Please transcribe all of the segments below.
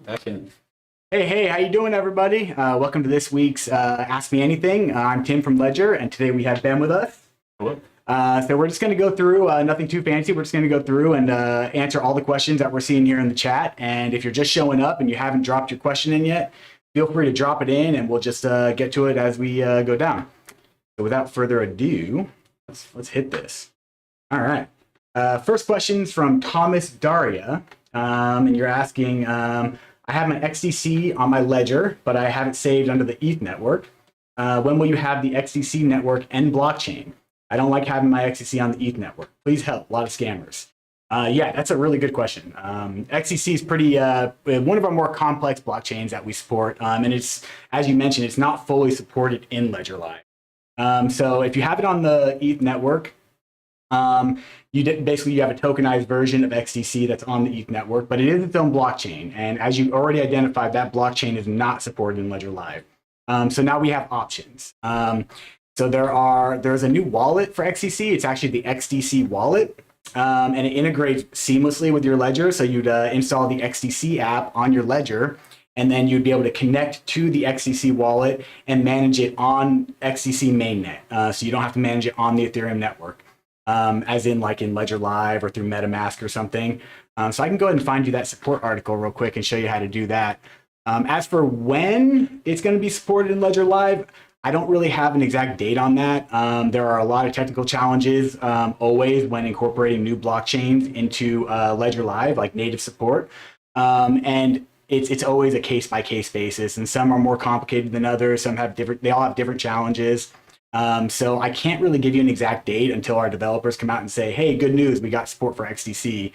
Back in. Hey, how you doing, everybody? Welcome to this week's Ask Me Anything. I'm Tim from Ledger, and today we have Ben with us. Hello. So we're just going to go through, nothing too fancy. We're just going to go through and answer all the questions that we're seeing here in the chat. And if you're just showing up and you haven't dropped your question in yet, feel free to drop it in, and we'll just get to it as we go down. So without further ado, let's hit this. All right. First question's from Thomas Daria, and you're asking, I have my XDC on my ledger, but I have it saved under the ETH network. When will you have the XDC network and blockchain? I don't like having my XDC on the ETH network. Please help. A lot of scammers. Yeah, that's a really good question. XDC is pretty one of our more complex blockchains that we support, and it's, as you mentioned, it's not fully supported in Ledger Live. So if you have it on the ETH network, basically you have a tokenized version of XDC that's on the ETH network, but it is its own blockchain. And as you already identified, that blockchain is not supported in Ledger Live. So now we have options. So there's a new wallet for XDC. It's actually the XDC wallet, and it integrates seamlessly with your Ledger. So you'd install the XDC app on your Ledger, and then you'd be able to connect to the XDC wallet and manage it on XDC mainnet. So you don't have to manage it on the Ethereum network. As in like in Ledger Live or through MetaMask or something. So I can go ahead and find you that support article real quick and show you how to do that. As for when it's going to be supported in Ledger Live, I don't really have an exact date on that. There are a lot of technical challenges always when incorporating new blockchains into Ledger Live, like native support. And it's always a case-by-case basis, and some are more complicated than others. Some have they all have different challenges. So I can't really give you an exact date until our developers come out and say, hey, good news, we got support for XDC.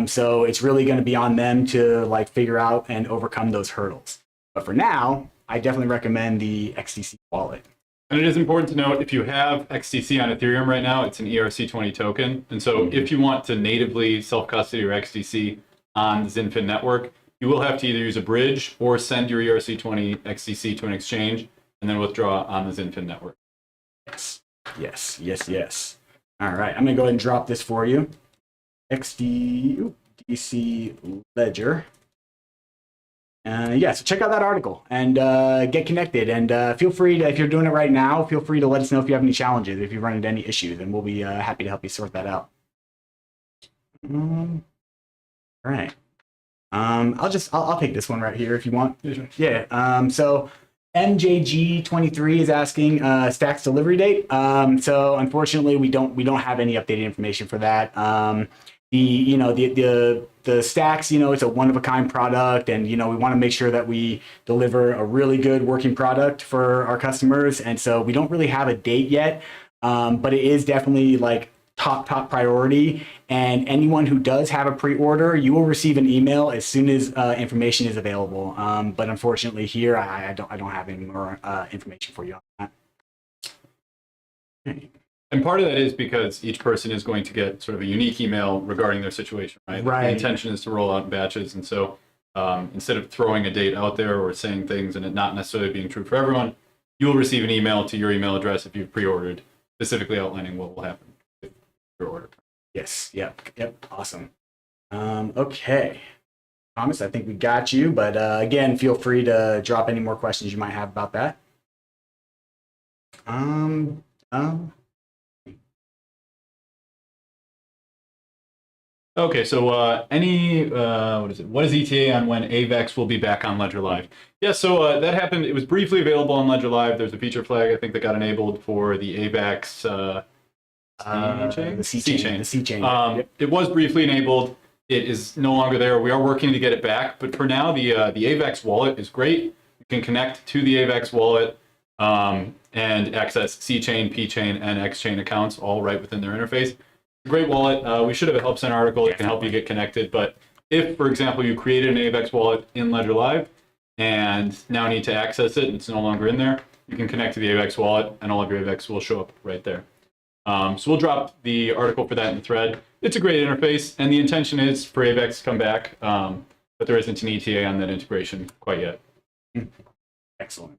So it's really going to be on them to like figure out and overcome those hurdles. But for now, I definitely recommend the XDC wallet. And it is important to note, if you have XDC on Ethereum right now, it's an ERC20 token. And so if you want to natively self-custody your XDC on the XinFin network, you will have to either use a bridge or send your ERC20 XDC to an exchange and then withdraw on the XinFin network. Yes. All right, I'm gonna go ahead and drop this for you. XDC Ledger. Yeah, so check out that article and get connected. And feel free to, if you're doing it right now, feel free to let us know if you have any challenges, if you run into any issues, and we'll be happy to help you sort that out. All right. I'll take this one right here if you want. Yeah. So MJG23 is asking Stacks delivery date. So unfortunately, we don't have any updated information for that. The Stacks, it's a one-of-a-kind product, and we want to make sure that we deliver a really good working product for our customers, and so we don't really have a date yet, but it is definitely like top priority. And anyone who does have a pre-order, you will receive an email as soon as information is available. But unfortunately, here I don't have any more information for you on that. Okay. And part of that is because each person is going to get sort of a unique email regarding their situation, right? Right. The intention is to roll out in batches, and so instead of throwing a date out there or saying things and it not necessarily being true for everyone, you will receive an email to your email address if you've pre-ordered, specifically outlining what will happen with your order. Yes. Yep. Awesome. Okay. Thomas, I think we got you, but again, feel free to drop any more questions you might have about that. Okay, so what is ETA on when Avax will be back on Ledger Live? Yeah, so that happened. It was briefly available on Ledger Live. There's a feature flag, I think, that got enabled for the Avax the C chain. Yep. It was briefly enabled. It is no longer there. We are working to get it back, but for now, the Avax wallet is great. You can connect to the Avax wallet and access C chain, P chain, and X chain accounts all right within their interface. Great wallet. We should have a help center article that can help you get connected. But if, for example, you created an Avax wallet in Ledger Live and now need to access it and it's no longer in there, you can connect to the Avax wallet and all of your Avax will show up right there. So we'll drop the article for that in the thread. It's a great interface, and the intention is for Avax to come back, but there isn't an ETA on that integration quite yet. Excellent.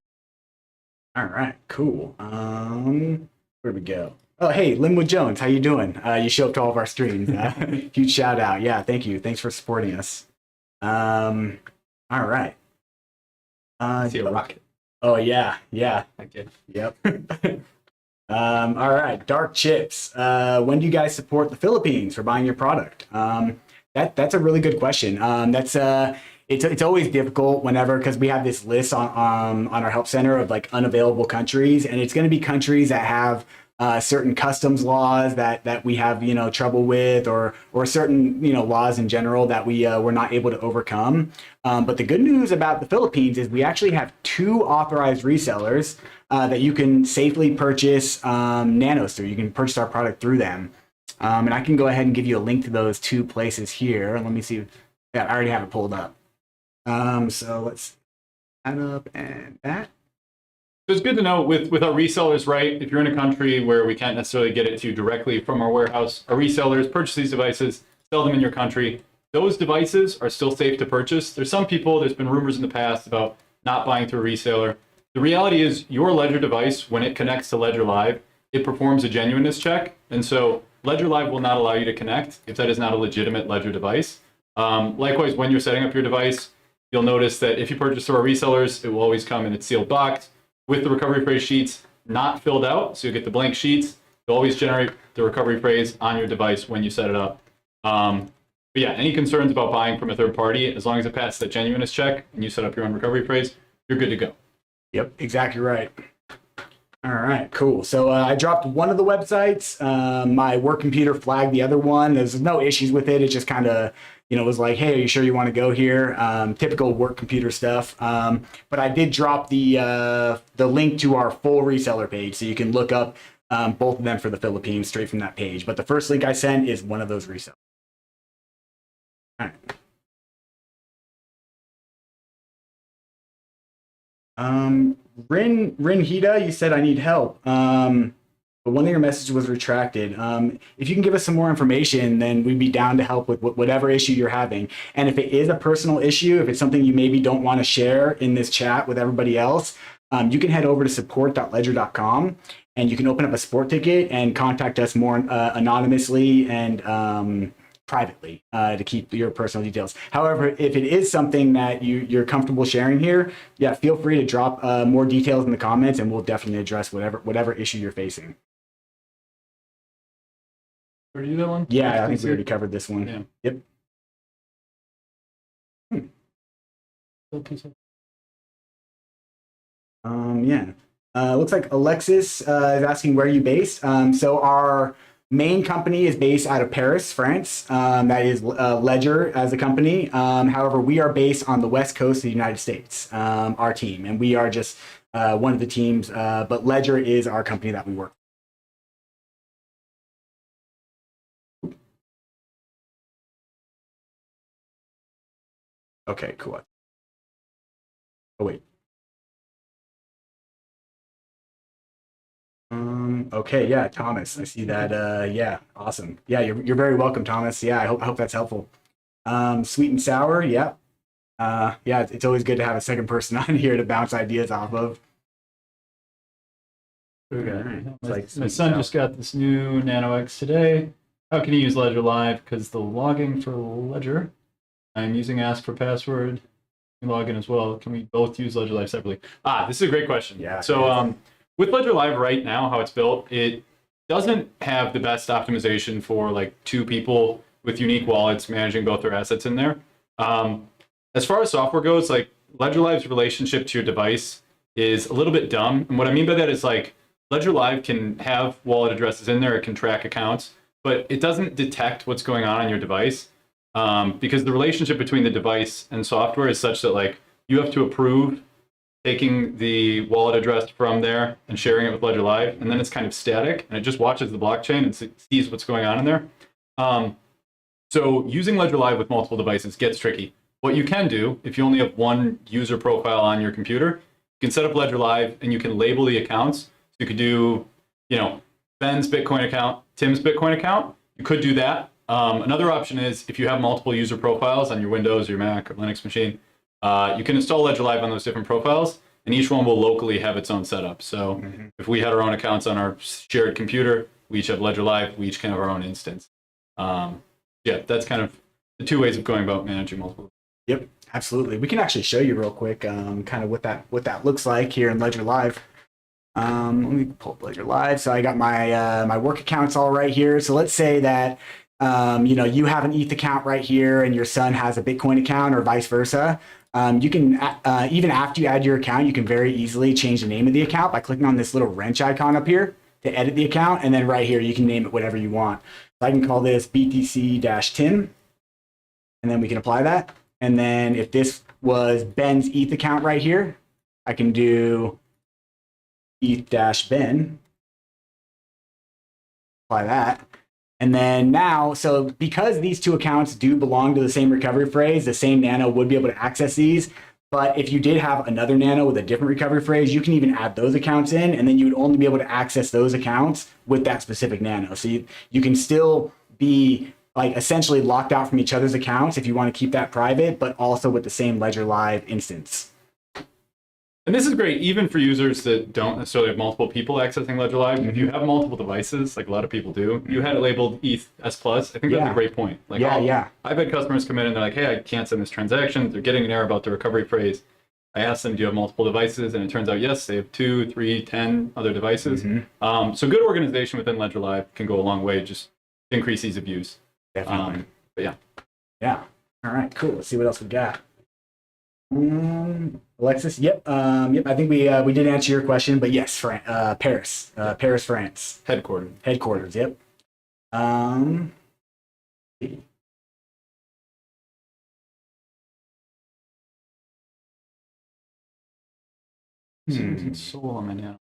All right, cool. Where we go? Oh, hey, Linwood Jones, how you doing? You show up to all of our streams. Huge shout out. Yeah, thank you. Thanks for supporting us. All All right. I see a rocket. Oh yeah, yeah. Okay. Yep. All right, dark chips. When do you guys support the Philippines for buying your product? That's a really good question. It's always difficult whenever, because we have this list on our help center of like unavailable countries, and it's going to be countries that have certain customs laws that we have trouble with, or certain laws in general that we're not able to overcome. But the good news about the Philippines is we actually have 2 authorized resellers that you can safely purchase Nanos through. You can purchase our product through them. And I can go ahead and give you a link to those 2 places here. Let me see. Yeah, I already have it pulled up. So let's add up and that. So it's good to know with our resellers, right? If you're in a country where we can't necessarily get it to you directly from our warehouse, our resellers purchase these devices, sell them in your country. Those devices are still safe to purchase. There's some people, there's been rumors in the past about not buying through a reseller. The reality is your Ledger device, when it connects to Ledger Live, it performs a genuineness check. And so Ledger Live will not allow you to connect if that is not a legitimate Ledger device. Likewise, when you're setting up your device, you'll notice that if you purchase through our resellers, it will always come in its sealed box with the recovery phrase sheets not filled out. So you get the blank sheets. You'll always generate the recovery phrase on your device when you set it up. But yeah, any concerns about buying from a third party, as long as it passes that genuineness check and you set up your own recovery phrase, you're good to go. Yep, exactly right. All right, cool. So I dropped one of the websites. My work computer flagged the other one. There's no issues with it. It just kind of, was like, hey, are you sure you want to go here? Typical work computer stuff. But I did drop the link to our full reseller page, so you can look up both of them for the Philippines straight from that page. But the first link I sent is one of those resellers. All right. Rinhita, you said I need help. But one of your messages was retracted. If you can give us some more information, then we'd be down to help with whatever issue you're having. And if it is a personal issue, if it's something you maybe don't want to share in this chat with everybody else, you can head over to support.ledger.com and you can open up a support ticket and contact us more anonymously and privately to keep your personal details. However, if it is something that you're comfortable sharing here, yeah, feel free to drop more details in the comments and we'll definitely address whatever issue you're facing. Did you do that one? Yeah, I think we already covered this one. Yeah. Yep. Yeah. Looks like Alexis is asking where you based. So our main company is based out of Paris, France. That is Ledger as a company. However, we are based on the West Coast of the United States, our team, and we are just one of the teams, but Ledger is our company that we work with. Okay, cool. Oh, wait. Okay, yeah, Thomas, I see that. Yeah, awesome. Yeah, you're very welcome, Thomas. Yeah, I hope that's helpful. Sweet and sour, yeah. Yeah, it's always good to have a second person on here to bounce ideas off of. Okay. My son just got this new Nano X today. How can he use Ledger Live? Because the logging for Ledger, I'm using Ask for Password. Login as well. Can we both use Ledger Live separately? This is a great question. Yeah. So with Ledger Live right now, how it's built, it doesn't have the best optimization for like 2 people with unique wallets managing both their assets in there. As far as software goes, like Ledger Live's relationship to your device is a little bit dumb. And what I mean by that is like Ledger Live can have wallet addresses in there, it can track accounts, but it doesn't detect what's going on your device. Because the relationship between the device and software is such that like you have to approve taking the wallet address from there and sharing it with Ledger Live, and then it's kind of static and it just watches the blockchain and sees what's going on in there. So using Ledger Live with multiple devices gets tricky. What you can do, if you only have one user profile on your computer, you can set up Ledger Live and you can label the accounts. So you could do, Ben's Bitcoin account, Tim's Bitcoin account. You could do that. Another option is if you have multiple user profiles on your Windows, your Mac, or Linux machine, you can install Ledger Live on those different profiles, and each one will locally have its own setup. So if we had our own accounts on our shared computer, we each have Ledger Live, we each can have our own instance. Yeah, that's kind of the 2 ways of going about managing multiple. Yep, Absolutely. We can actually show you real quick, kind of what that looks like here in Ledger Live. Let me pull up Ledger Live. So I got my my work accounts all right here. So let's say that you know, you have an ETH account right here, and your son has a Bitcoin account, or vice versa. You can even after you add your account, you can very easily change the name of the account by clicking on this little wrench icon up here to edit the account, and then right here you can name it whatever you want. So I can call this BTC-Tim, and then we can apply that. And then if this was Ben's ETH account right here, I can do ETH-Ben, apply that. And then now, so because these two accounts do belong to the same recovery phrase, the same Nano would be able to access these. But if you did have another Nano with a different recovery phrase, you can even add those accounts in, and then you would only be able to access those accounts with that specific Nano. So you can still be like essentially locked out from each other's accounts if you want to keep that private, but also with the same Ledger Live instance. And this is great even for users that don't necessarily have multiple people accessing Ledger Live. If you have multiple devices, like a lot of people do, you had it labeled ETH S+. I think that's a great point. Like, I've had customers come in and they're like, hey, I can't send this transaction. They're getting an error about the recovery phrase. I asked them, do you have multiple devices? And it turns out, yes, they have 2, 3, 10 other devices. So good organization within Ledger Live can go a long way, just increase ease of use. Definitely. But yeah. Yeah. All right, cool. Let's see what else we got. Alexis, yep. I think we did answer your question, but yes, Paris, Paris, France. Headquarters, yep. Soul on my Nano.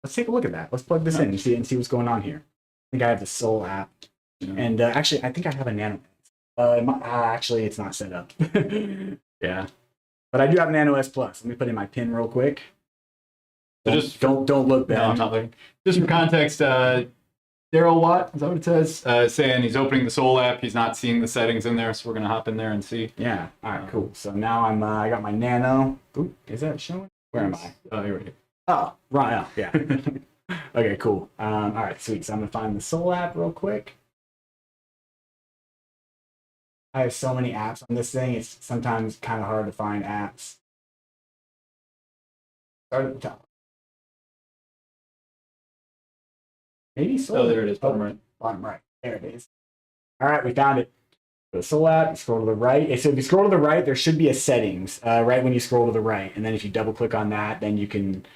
Let's take a look at that. Let's plug this in and see what's going on here. I think I have the Soul app, and actually, I think I have a Nano. Actually, it's not set up. Yeah, but I do have a Nano S+. Let me put in my PIN real quick. So just don't look bad. No, I'm not looking. Just for context, Daryl Watt, is that what it says? Saying he's opening the Soul app. He's not seeing the settings in there, so we're gonna hop in there and see. Yeah. All right. Cool. So now I got my Nano. Ooh, is that showing? Where am I? Oh, you're right. Oh, right. Oh, yeah. Okay. Cool. All right. Sweet. So I'm gonna find the Soul app real quick. I have so many apps on this thing. It's sometimes kind of hard to find apps. Start at the top. Maybe Soul. Oh, there it is. Bottom right. Bottom right. There it is. All right, we found it. Go to Soul app. You scroll to the right. So if you scroll to the right, there should be a settings right when you scroll to the right, and then if you double click on that, then you can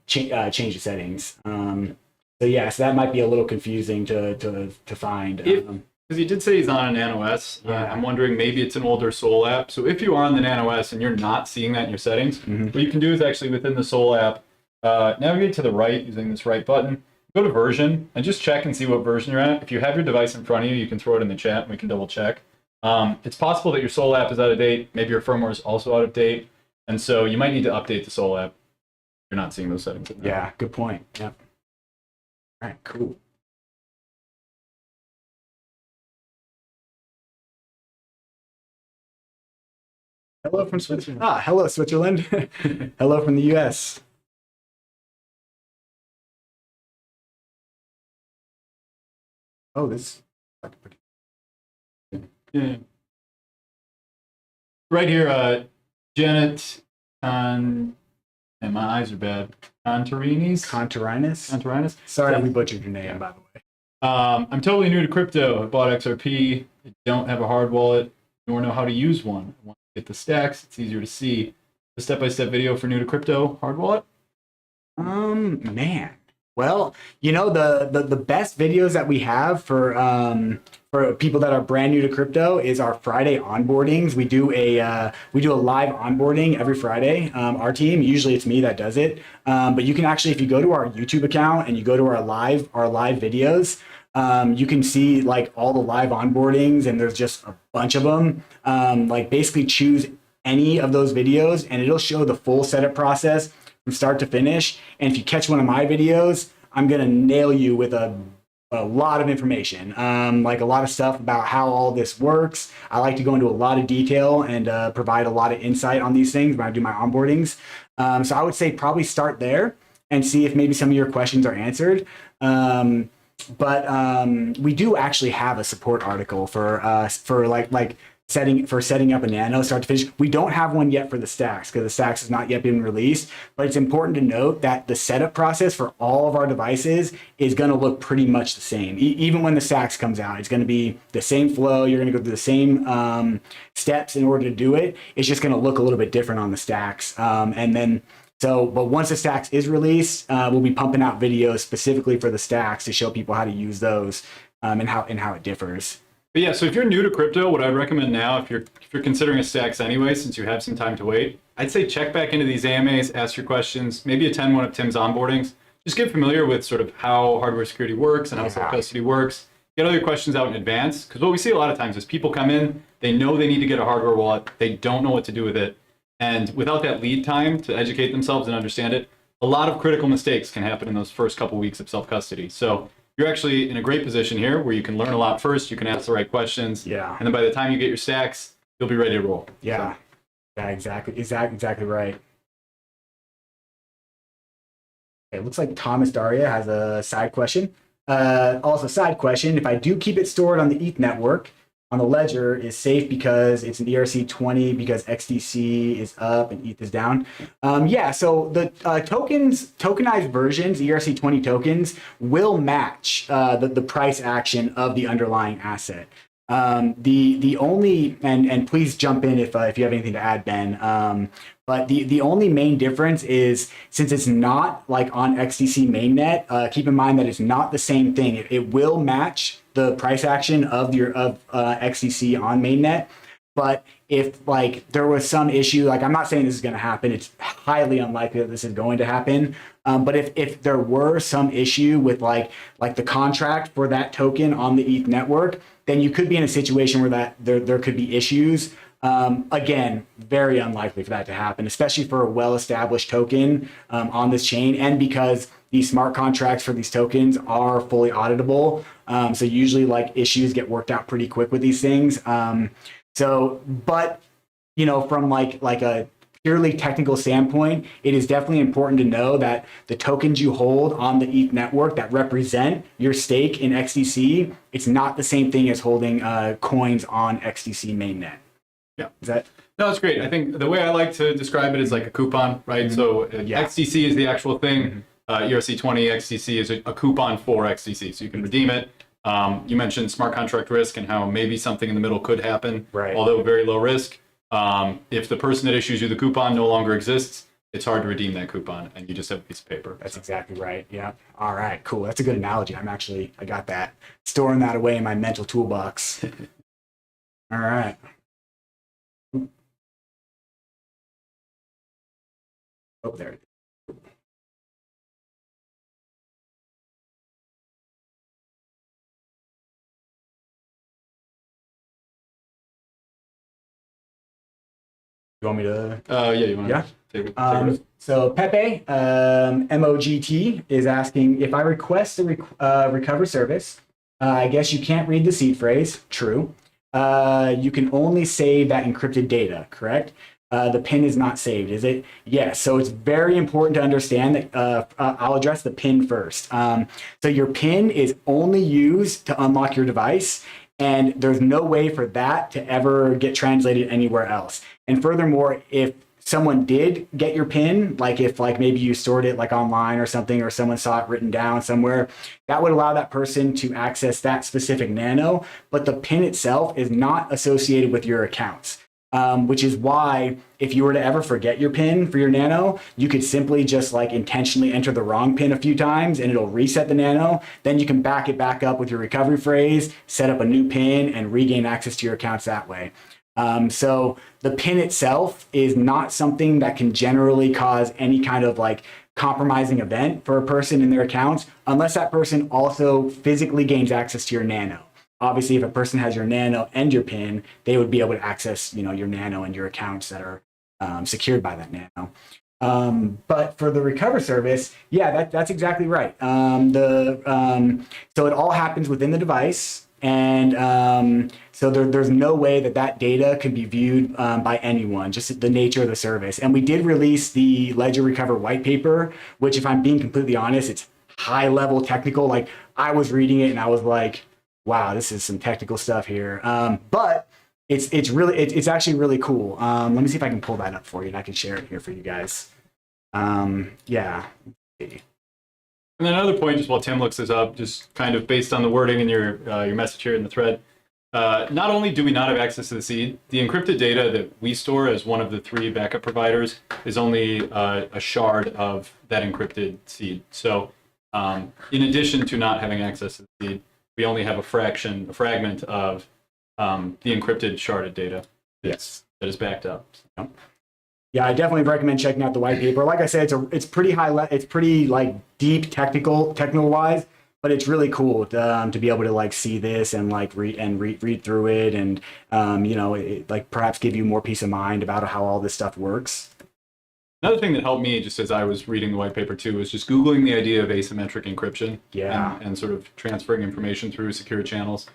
change the settings. So yeah, so that might be a little confusing to find. Because you did say he's on a Nano S. I'm wondering maybe it's an older Soul app. So if you are on the Nano S and you're not seeing that in your settings, what you can do is actually within the Soul app, navigate to the right using this right button, go to version, and just check and see what version you're at. If you have your device in front of you, you can throw it in the chat and we can double check. It's possible that your Soul app is out of date. Maybe your firmware is also out of date. And so you might need to update the Soul app if you're not seeing those settings. Yeah, good point. Yep. All right, cool. Hello from Switzerland. Hello, Switzerland. Hello from the US. Oh, this. Yeah. Right here, Janet and my eyes are bad. Contarinus. Sorry, we butchered your name, by the way. I'm totally new to crypto. I bought XRP. I don't have a hard wallet, nor know how to use one. I want to get the stacks. It's easier to see. A step-by-step video for new to crypto hard wallet. Man. Well, you know, the best videos that we have for people that are brand new to crypto is our Friday onboardings. We do a live onboarding every Friday. Our team, usually it's me that does it, but you can actually, if you go to our YouTube account and you go to our live videos, you can see like all the live onboardings, and there's just a bunch of them. Like basically choose any of those videos and it'll show the full setup process from start to finish. And if you catch one of my videos, I'm gonna nail you with a lot of information, like a lot of stuff about how all this works. I like to go into a lot of detail and provide a lot of insight on these things when I do my onboardings. So I would say probably start there and see if maybe some of your questions are answered. But we do actually have a support article for like setting up a Nano start to finish. We don't have one yet for the stacks because the stacks has not yet been released, but it's important to note that the setup process for all of our devices is going to look pretty much the same. Even when the stacks comes out, it's going to be the same flow. You're going to go through the same steps in order to do it. It's just going to look a little bit different on the stacks. But once the stacks is released, we'll be pumping out videos specifically for the stacks to show people how to use those and how it differs. But yeah, so if you're new to crypto, what I'd recommend now, if you're considering a stacks anyway, since you have some time to wait, I'd say check back into these AMAs, ask your questions, maybe attend one of Tim's onboardings. Just get familiar with sort of how hardware security works and how self-custody works. Get all your questions out in advance, because what we see a lot of times is people come in, they know they need to get a hardware wallet, they don't know what to do with it, and without that lead time to educate themselves and understand it, a lot of critical mistakes can happen in those first couple weeks of self-custody. So you're actually in a great position here where you can learn a lot first, you can ask the right questions, and then by the time you get your stacks, you'll be ready to roll. Yeah, so. Yeah, exactly right. Okay, it looks like Thomas Daria has a side question. Also, side question, if I do keep it stored on the ETH network, on the ledger is safe because it's an ERC20 because XDC is up and ETH is down. Yeah, so the tokenized versions, ERC20 tokens, will match the price action of the underlying asset. The only, and please jump in if you have anything to add, Ben, but the only main difference is since it's not like on XDC mainnet, keep in mind that it's not the same thing. It will match the price action of XDC on mainnet. But if like there was some issue, like I'm not saying this is going to happen, it's highly unlikely that this is going to happen. But if there were some issue with like the contract for that token on the ETH network, then you could be in a situation where there could be issues. Again, very unlikely for that to happen, especially for a well-established token on this chain, and because these smart contracts for these tokens are fully auditable. So usually like issues get worked out pretty quick with these things. But you know, from like a purely technical standpoint, it is definitely important to know that the tokens you hold on the ETH network that represent your stake in XDC, it's not the same thing as holding coins on XDC mainnet. Yeah. Is that? No, it's great. I think the way I like to describe it is like a coupon, right? Mm-hmm. So XDC is the actual thing. ERC20 XDC is a coupon for XDC, so you can redeem it. You mentioned smart contract risk and how maybe something in the middle could happen, although very low risk. If the person that issues you the coupon no longer exists, it's hard to redeem that coupon, and you just have a piece of paper. That's exactly right. Yeah. All right. Cool. That's a good analogy. I got that. Storing that away in my mental toolbox. All right. Oh, there it is. You want me to? Yeah, you want to take it? So Pepe, MOGT, is asking, if I request a recover service, I guess you can't read the seed phrase. True. You can only save that encrypted data, correct? The PIN is not saved, is it? Yes. So it's very important to understand that I'll address the PIN first. So your PIN is only used to unlock your device, and there's no way for that to ever get translated anywhere else. And furthermore, if someone did get your PIN, like if like maybe you stored it like online or something, or someone saw it written down somewhere, that would allow that person to access that specific Nano, but the PIN itself is not associated with your accounts. Which is why if you were to ever forget your PIN for your Nano, you could simply just like intentionally enter the wrong PIN a few times and it'll reset the Nano. Then you can back it back up with your recovery phrase, set up a new PIN, and regain access to your accounts that way. So the PIN itself is not something that can generally cause any kind of like compromising event for a person in their accounts, unless that person also physically gains access to your Nano. Obviously, if a person has your Nano and your PIN, they would be able to access, you know, your Nano and your accounts that are secured by that Nano. But for the recover service, yeah, that's exactly right. So it all happens within the device, and so there's no way that data can be viewed by anyone, just the nature of the service. And we did release the Ledger Recover white paper, which, if I'm being completely honest, it's high level technical. Like I was reading it and I was like, wow, this is some technical stuff here. But it's actually really cool. Let me see if I can pull that up for you, and I can share it here for you guys. Yeah. And then another point, just while Tim looks this up, just kind of based on the wording in your message here in the thread, not only do we not have access to the seed, the encrypted data that we store as one of the 3 backup providers is only a shard of that encrypted seed. So in addition to not having access to the seed, we only have a fragment of the encrypted sharded data Yes. that is backed up. So. Yeah, I definitely recommend checking out the white paper. Like I said, it's pretty it's pretty like deep technical wise, but it's really cool to be able to like see this and like read through it, and you know, like perhaps give you more peace of mind about how all this stuff works. Another thing that helped me just as I was reading the white paper too was just Googling the idea of asymmetric encryption. Yeah. And sort of transferring information through secure channels.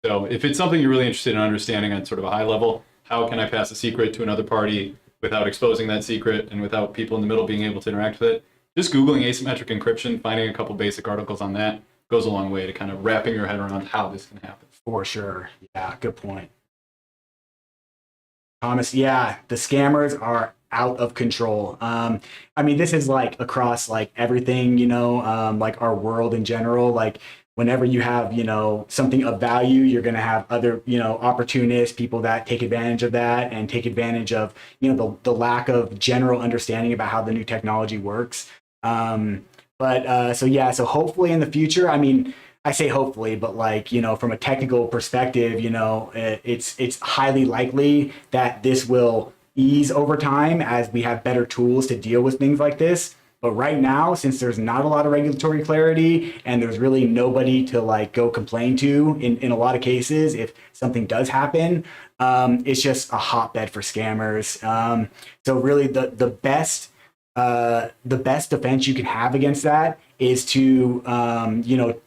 So if it's something you're really interested in understanding at sort of a high level, how can I pass a secret to another party without exposing that secret and without people in the middle being able to interact with it? Just Googling asymmetric encryption, finding a couple basic articles on that goes a long way to kind of wrapping your head around how this can happen. For sure. Yeah, good point. Thomas, yeah, the scammers are out of control. I mean, this is like across like everything, you know, like our world in general. Like whenever you have, you know, something of value, you're going to have other, you know, opportunists, people that take advantage of that and take advantage of, you know, the lack of general understanding about how the new technology works. So yeah, so hopefully in the future, I mean, I say hopefully, but like, you know, from a technical perspective, you know, it's highly likely that this will ease over time as we have better tools to deal with things like this. But right now, since there's not a lot of regulatory clarity and there's really nobody to like go complain to in a lot of cases, if something does happen, it's just a hotbed for scammers. So really the best defense you can have against that is to, you know,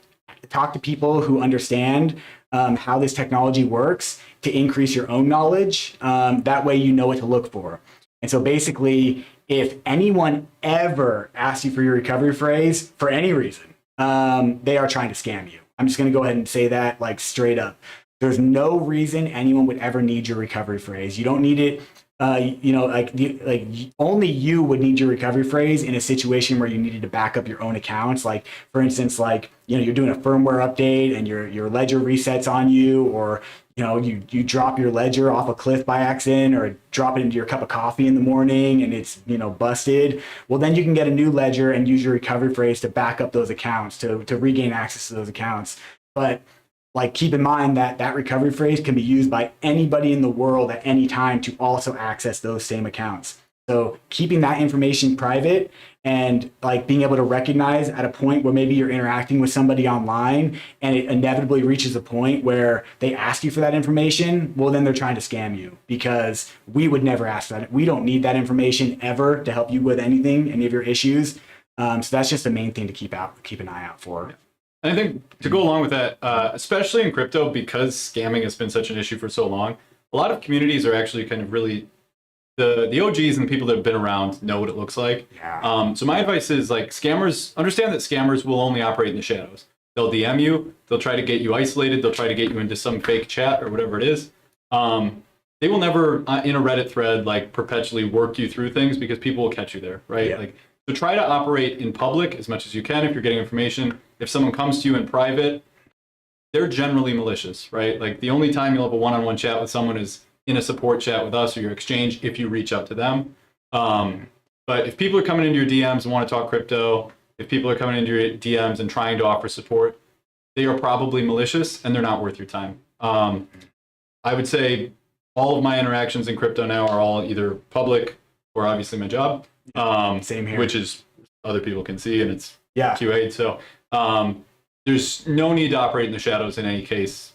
talk to people who understand how this technology works to increase your own knowledge. That way you know what to look for. And so basically, if anyone ever asks you for your recovery phrase for any reason, they are trying to scam you. I'm just going to go ahead and say that like straight up. There's no reason anyone would ever need your recovery phrase. You don't need it. You know, like only you would need your recovery phrase in a situation where you needed to back up your own accounts. Like, for instance, like, you know, you're doing a firmware update and your ledger resets on you, or, you know, you drop your ledger off a cliff by accident, or drop it into your cup of coffee in the morning and it's, you know, busted. Well, then you can get a new ledger and use your recovery phrase to back up those accounts, to regain access to those accounts. But like, keep in mind that that recovery phrase can be used by anybody in the world at any time to also access those same accounts. So keeping that information private and like being able to recognize at a point where maybe you're interacting with somebody online and it inevitably reaches a point where they ask you for that information, well, then they're trying to scam you, because we would never ask that. We don't need that information ever to help you with anything, any of your issues. So that's just the main thing to keep an eye out for. And I think to go along with that, especially in crypto, because scamming has been such an issue for so long, a lot of communities are actually kind of really, the OGs and the people that have been around know what it looks like. Yeah. So my advice is, like, scammers, understand that scammers will only operate in the shadows. They'll DM you, they'll try to get you isolated, they'll try to get you into some fake chat or whatever it is. They will never, in a Reddit thread, like perpetually work you through things, because people will catch you there, right? Yeah. Like, so try to operate in public as much as you can if you're getting information. If someone comes to you in private, they're generally malicious, right? Like, the only time you'll have a one-on-one chat with someone is in a support chat with us or your exchange, if you reach out to them. But if people are coming into your DMs and want to talk crypto, if people are coming into your DMs and trying to offer support, they are probably malicious and they're not worth your time. I would say all of my interactions in crypto now are all either public or obviously my job. Same here. Which is, other people can see, and it's Yeah. QA'd. So there's no need to operate in the shadows in any case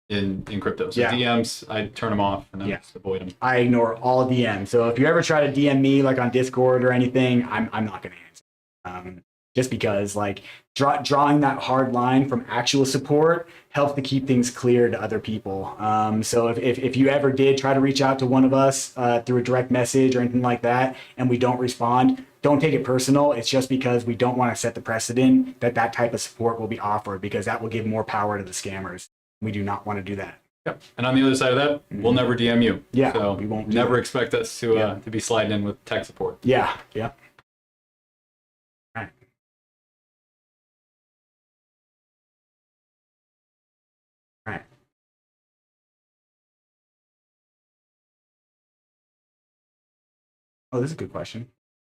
in crypto. So Yeah. DMs, I turn them off and I just avoid them. I ignore all DMs. So if you ever try to DM me like on Discord or anything, I'm not going to answer. Just because like drawing that hard line from actual support helps to keep things clear to other people. So if you ever did try to reach out to one of us through a direct message or anything like that, and we don't respond, don't take it personal. It's just because we don't want to set the precedent that that type of support will be offered, because that will give more power to the scammers. We do not want to do that. Yep. And on the other side of that, we'll never DM you. Yeah, So we won't do never that. expect us to be sliding in with tech support. Yeah, yeah. All right. All right. Oh, this is a good question.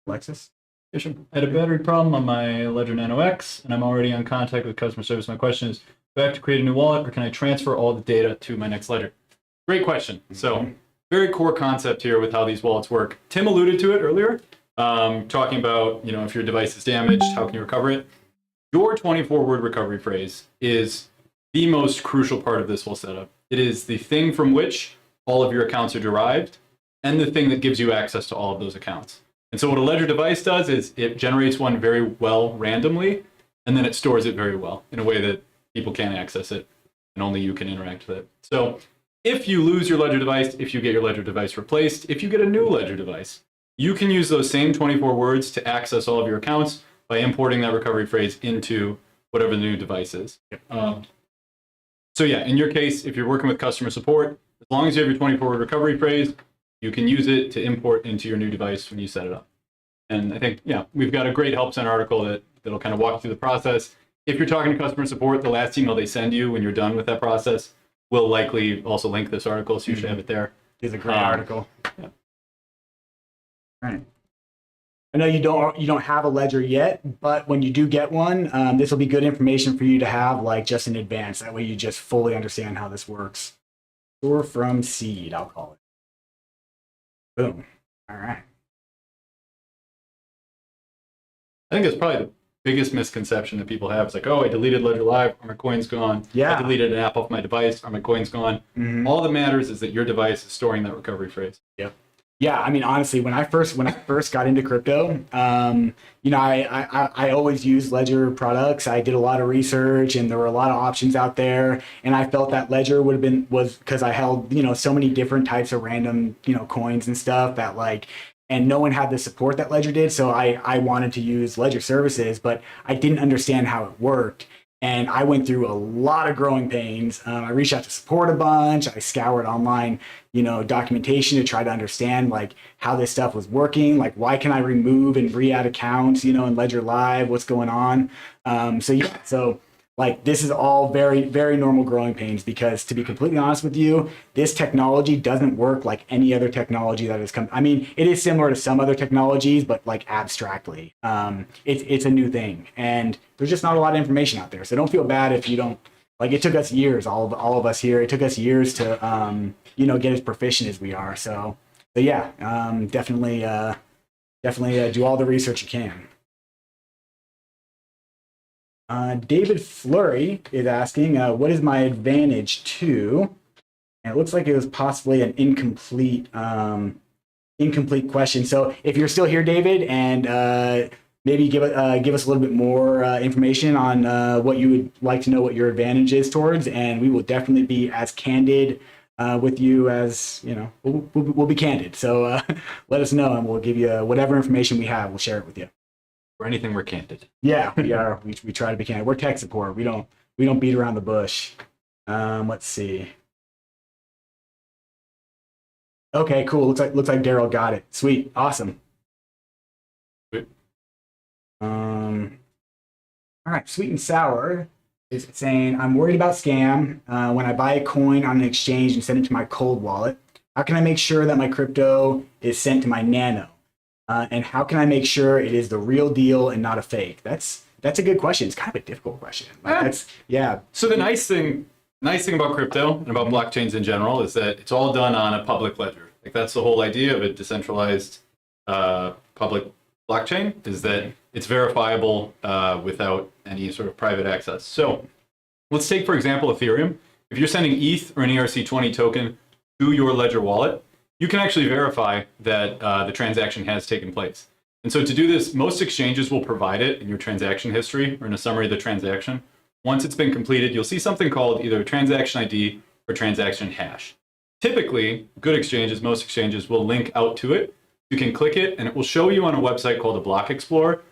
Alexis? I had a battery problem on my Ledger Nano X, and I'm already on contact with customer service. My question is, do I have to create a new wallet, or can I transfer all the data to my next ledger? Great question. So very core concept here with how these wallets work. Tim alluded to it earlier, talking about, if your device is damaged, how can you recover it? Your 24-word recovery phrase is the most crucial part of this whole setup. It is the thing from which all of your accounts are derived, and the thing that gives you access to all of those accounts. And so what a Ledger device does is it generates one very well randomly, and then it stores it very well in a way that people can't access it, and only you can interact with it. So if you lose your Ledger device, if you get your Ledger device replaced, if you get a new Ledger device, you can use those same 24 words to access all of your accounts by importing that recovery phrase into whatever the new device is. So yeah, in your case, if you're working with customer support, as long as you have your 24-word recovery phrase, you can use it to import into your new device when you set it up. And I think, we've got a great Help Center article that'll kind of walk through the process. If you're talking to customer support, the last email they send you when you're done with that process will likely also link this article, so you should have it there. It's a great article. Yeah. All right. I know you don't have a Ledger yet, but when you do get one, this will be good information for you to have just in advance. That way you just fully understand how this works. Store from seed, I'll call it. Boom. All right. I think that's probably the biggest misconception that people have. It's like, oh, I deleted Ledger Live, are my coins gone? Yeah. I deleted an app off my device, are my coins gone? Mm-hmm. All that matters is that your device is storing that recovery phrase. Yep. Yeah, I mean, honestly, when I first got into crypto, I always used Ledger products. I did a lot of research, and there were a lot of options out there. And I felt that Ledger was because I held so many different types of random coins and stuff that and no one had the support that Ledger did. So I wanted to use Ledger services, but I didn't understand how it worked. And I went through a lot of growing pains. I reached out to support a bunch. I scoured online, documentation to try to understand how this stuff was working. Why can I remove and re-add accounts, in Ledger Live? What's going on? So this is all very, very normal growing pains because, to be completely honest with you, this technology doesn't work like any other technology that has come. I mean, it is similar to some other technologies, but abstractly. It's a new thing, and there's just not a lot of information out there. So don't feel bad if you don't. It took us years, all of us here. It took us years to, get as proficient as we are. So yeah, definitely do all the research you can. David Flurry is asking, what is my advantage to? And it looks like it was possibly an incomplete question. So if you're still here, David, and maybe give us a little bit more information on what you would like to know what your advantage is towards, and we will definitely be as candid with you as, we'll be candid. So let us know, and we'll give you whatever information we have. We'll share it with you. For anything, we're candid. Yeah, we are. We try to be candid. We're tech support. We don't beat around the bush. Let's see. Okay, cool. Looks like Daryl got it. Sweet, awesome. Sweet. All right, Sweet and Sour is saying, I'm worried about scam when I buy a coin on an exchange and send it to my cold wallet. How can I make sure that my crypto is sent to my Nano? And how can I make sure it is the real deal and not a fake? That's a good question. It's kind of a difficult question. So the nice thing about crypto and about blockchains in general is that it's all done on a public ledger. That's the whole idea of a decentralized public blockchain, is that it's verifiable without any sort of private access. So let's take, for example, Ethereum. If you're sending ETH or an ERC20 token to your Ledger wallet, you can actually verify that the transaction has taken place. And so to do this, most exchanges will provide it in your transaction history or in a summary of the transaction. Once it's been completed, you'll see something called either a transaction ID or transaction hash. Typically, good exchanges, most exchanges, will link out to it. You can click it, and it will show you on a website called a Block Explorer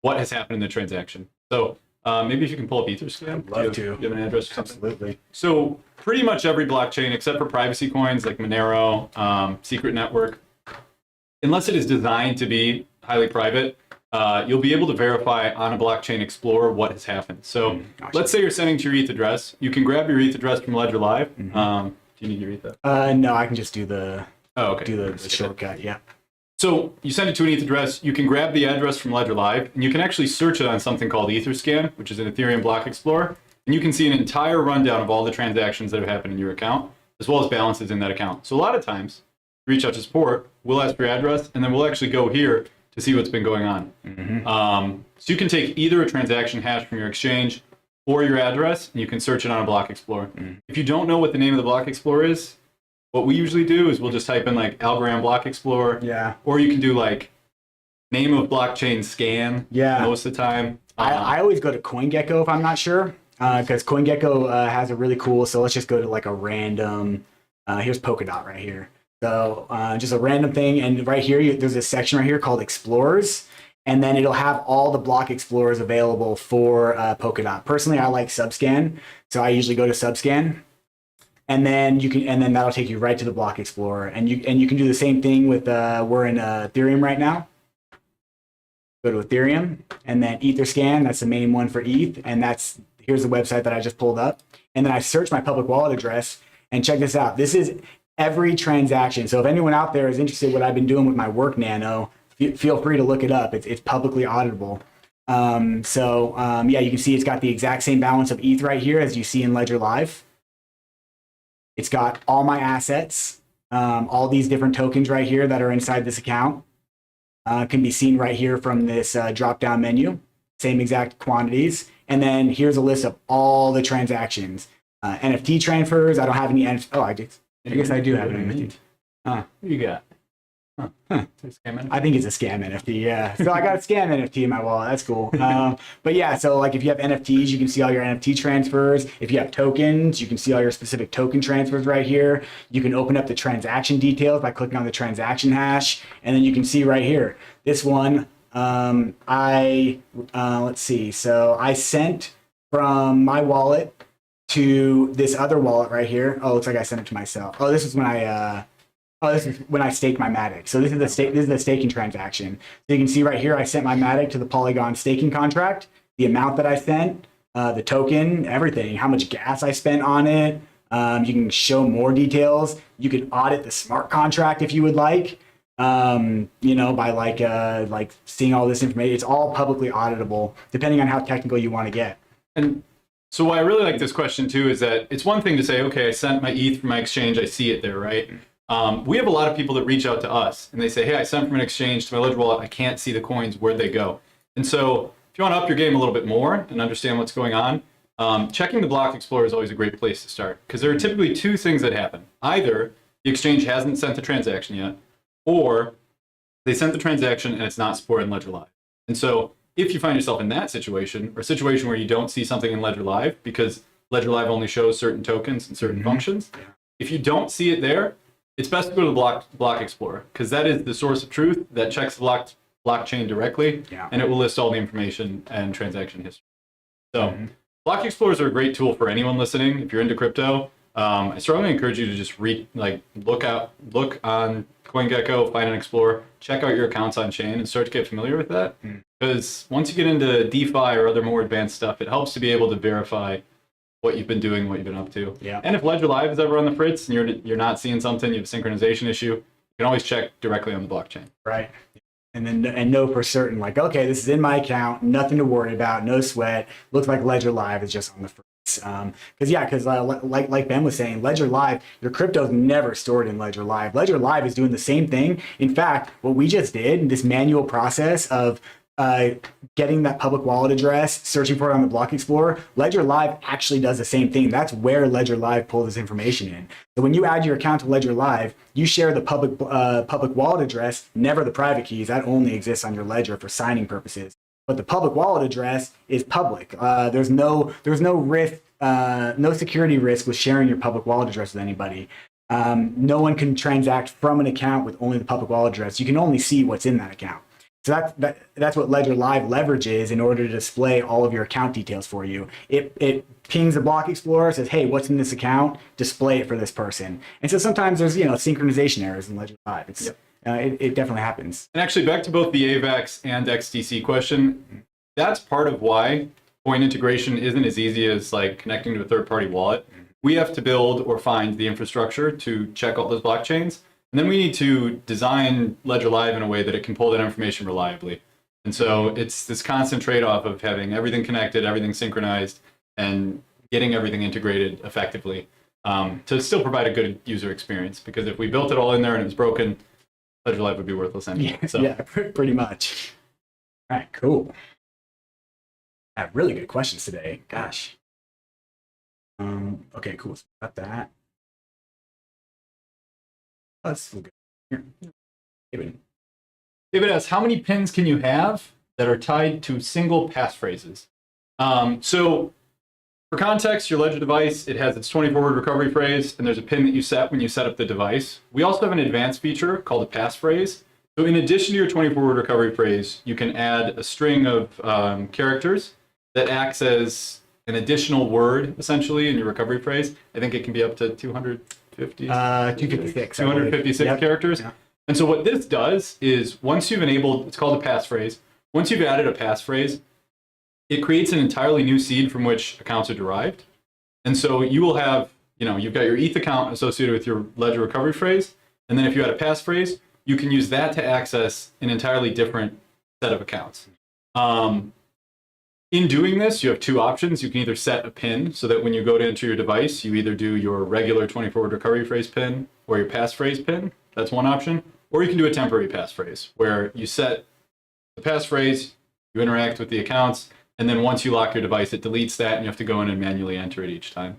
what has happened in the transaction. So Maybe if you can pull up Etherscan. I'd love to. Do you have an address or something? Absolutely. So pretty much every blockchain, except for privacy coins like Monero, Secret Network, unless it is designed to be highly private, you'll be able to verify on a blockchain explorer what has happened. So let's say you're sending to your ETH address. You can grab your ETH address from Ledger Live. Do you need your ETH? No, I can just do the the shortcut. Yeah. So you send it to an ETH address. You can grab the address from Ledger Live, and you can actually search it on something called Etherscan, which is an Ethereum block explorer. And you can see an entire rundown of all the transactions that have happened in your account, as well as balances in that account. So a lot of times, reach out to support, we'll ask for your address, and then we'll actually go here to see what's been going on. So you can take either a transaction hash from your exchange or your address, and you can search it on a block explorer. If you don't know what the name of the block explorer is, what we usually do is we'll just type in like Algorand Block Explorer. Yeah. Or you can do like name of blockchain scan. Yeah. Most of the time. I always go to CoinGecko if I'm not sure, because CoinGecko has a really cool. So let's just go to like a random. Here's Polkadot right here. So just a random thing, and right here there's a section right here called Explorers, and then it'll have all the block explorers available for Polkadot. Personally, I like Subscan, so I usually go to Subscan. And then that'll take you right to the block explorer, and you can do the same thing with we're in Ethereum right now. Go to Ethereum, and then Etherscan. That's the main one for ETH, and here's the website that I just pulled up. And then I search my public wallet address, and check this out. This is every transaction. So if anyone out there is interested in what I've been doing with my work Nano, feel free to look it up. It's publicly auditable. Yeah, you can see it's got the exact same balance of ETH right here as you see in Ledger Live. It's got all my assets, all these different tokens right here that are inside this account can be seen right here from this drop-down menu, same exact quantities. And then here's a list of all the transactions. NFT transfers, I don't have any NFT. Oh, I guess I do have an NFT. What you got? I think it's a scam NFT, yeah. So I got a scam NFT in my wallet. That's cool. But yeah, so like if you have NFTs, you can see all your NFT transfers. If you have tokens, you can see all your specific token transfers right here. You can open up the transaction details by clicking on the transaction hash, and then you can see right here. This one, let's see. So I sent from my wallet to this other wallet right here. Oh, looks like I sent it to myself. Oh, this is when this is when I staked my Matic. So this is the staking transaction. So you can see right here, I sent my Matic to the Polygon staking contract, the amount that I sent, the token, everything, how much gas I spent on it. You can show more details. You can audit the smart contract if you would like, by like seeing all this information. It's all publicly auditable, depending on how technical you want to get. And so why I really like this question too is that it's one thing to say, okay, I sent my ETH from my exchange, I see it there, right? We have a lot of people that reach out to us and they say, hey, I sent from an exchange to my Ledger wallet. I can't see the coins. Where'd they go? And so if you want to up your game a little bit more and understand what's going on, checking the block explorer is always a great place to start, because there are typically two things that happen. Either the exchange hasn't sent the transaction yet, or they sent the transaction and it's not supported in Ledger Live. And so if you find yourself in that situation, or a situation where you don't see something in Ledger Live because Ledger Live only shows certain tokens and certain functions, if you don't see it there, it's best to go to the block explorer, because that is the source of truth that checks the blockchain directly, and it will list all the information and transaction history. So block explorers are a great tool for anyone listening. If you're into crypto, I strongly encourage you to just look on CoinGecko, find an explorer, check out your accounts on chain, and start to get familiar with that. Because once you get into DeFi or other more advanced stuff, it helps to be able to verify what you've been doing, what you've been up to. Yeah. And if Ledger Live is ever on the fritz and you're not seeing something, you have a synchronization issue, you can always check directly on the blockchain. Right. And know for certain, like, okay, this is in my account, nothing to worry about, no sweat. Looks like Ledger Live is just on the fritz. Because like Ben was saying, Ledger Live, your crypto is never stored in Ledger Live. Ledger Live is doing the same thing. In fact, what we just did, this manual process of getting that public wallet address, searching for it on the block explorer, Ledger Live actually does the same thing. That's where Ledger Live pulls this information in. So when you add your account to Ledger Live, you share the public wallet address, never the private keys. That only exists on your Ledger for signing purposes. But the public wallet address is public. There's no risk, no security risk with sharing your public wallet address with anybody. No one can transact from an account with only the public wallet address. You can only see what's in that account. So that's what Ledger Live leverages in order to display all of your account details for you. It pings a block explorer, says, hey, what's in this account? Display it for this person. And so sometimes there's, synchronization errors in Ledger Live. It definitely happens. And actually, back to both the AVAX and XDC question, that's part of why point integration isn't as easy as like connecting to a third-party wallet. We have to build or find the infrastructure to check all those blockchains. And then we need to design Ledger Live in a way that it can pull that information reliably. And so it's this constant trade-off of having everything connected, everything synchronized, and getting everything integrated effectively to still provide a good user experience. Because if we built it all in there and it was broken, Ledger Live would be worthless anyway. Yeah, pretty much. All right, cool. I have really good questions today. Gosh. Okay, cool. So got that. Let's look here. David asks, how many pins can you have that are tied to single passphrases? So for context, your Ledger device, it has its 24-word recovery phrase, and there's a pin that you set when you set up the device. We also have an advanced feature called a passphrase. So in addition to your 24-word recovery phrase, you can add a string of characters that acts as an additional word, essentially, in your recovery phrase. I think it can be up to 256 characters. Yeah. And so what this does is once you've enabled, it's called a passphrase. Once you've added a passphrase, it creates an entirely new seed from which accounts are derived. And so you will have, you've got your ETH account associated with your Ledger recovery phrase. And then if you add a passphrase, you can use that to access an entirely different set of accounts. In doing this, you have two options. You can either set a PIN so that when you go to enter your device, you either do your regular 24-word recovery phrase PIN or your passphrase PIN. That's one option. Or you can do a temporary passphrase where you set the passphrase, you interact with the accounts, and then once you lock your device, it deletes that and you have to go in and manually enter it each time.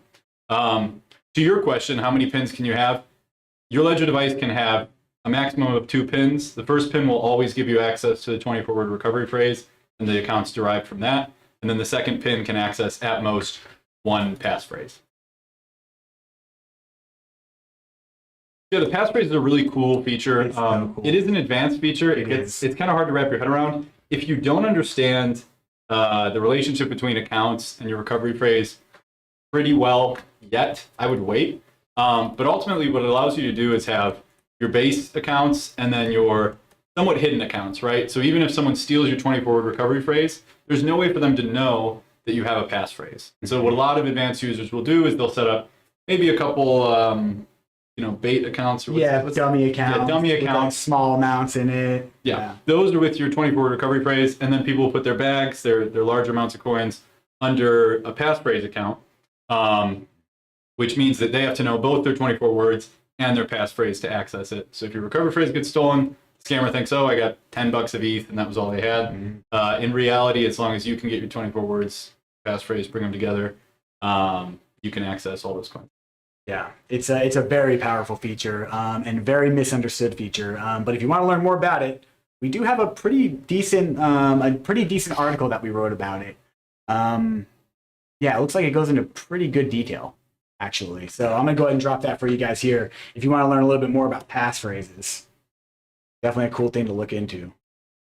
To your question, how many pins can you have? Your Ledger device can have a maximum of 2 pins. The first pin will always give you access to the 24-word recovery phrase and the accounts derived from that. And then the second pin can access, at most, 1 passphrase. Yeah, the passphrase is a really cool feature. So cool. It is an advanced feature. It's kind of hard to wrap your head around. If you don't understand the relationship between accounts and your recovery phrase pretty well yet, I would wait. But ultimately, what it allows you to do is have your base accounts and then your somewhat hidden accounts, right? So even if someone steals your 24-word recovery phrase, there's no way for them to know that you have a passphrase. And so what a lot of advanced users will do is they'll set up maybe a couple, bait accounts. Or dummy accounts. Yeah, dummy accounts. Like small amounts in it. Yeah, those are with your 24-word recovery phrase, and then people will put their bags, their larger amounts of coins, under a passphrase account, which means that they have to know both their 24 words and their passphrase to access it. So if your recovery phrase gets stolen, the scammer thinks, oh, I got $10 of ETH, and that was all they had. Mm-hmm. In reality, as long as you can get your 24 words, passphrase, bring them together, you can access all those coins. Yeah, it's a very powerful feature and very misunderstood feature. But if you want to learn more about it, we do have a pretty decent article that we wrote about it. It looks like it goes into pretty good detail, actually. So I'm gonna go ahead and drop that for you guys here. If you want to learn a little bit more about passphrases, definitely a cool thing to look into.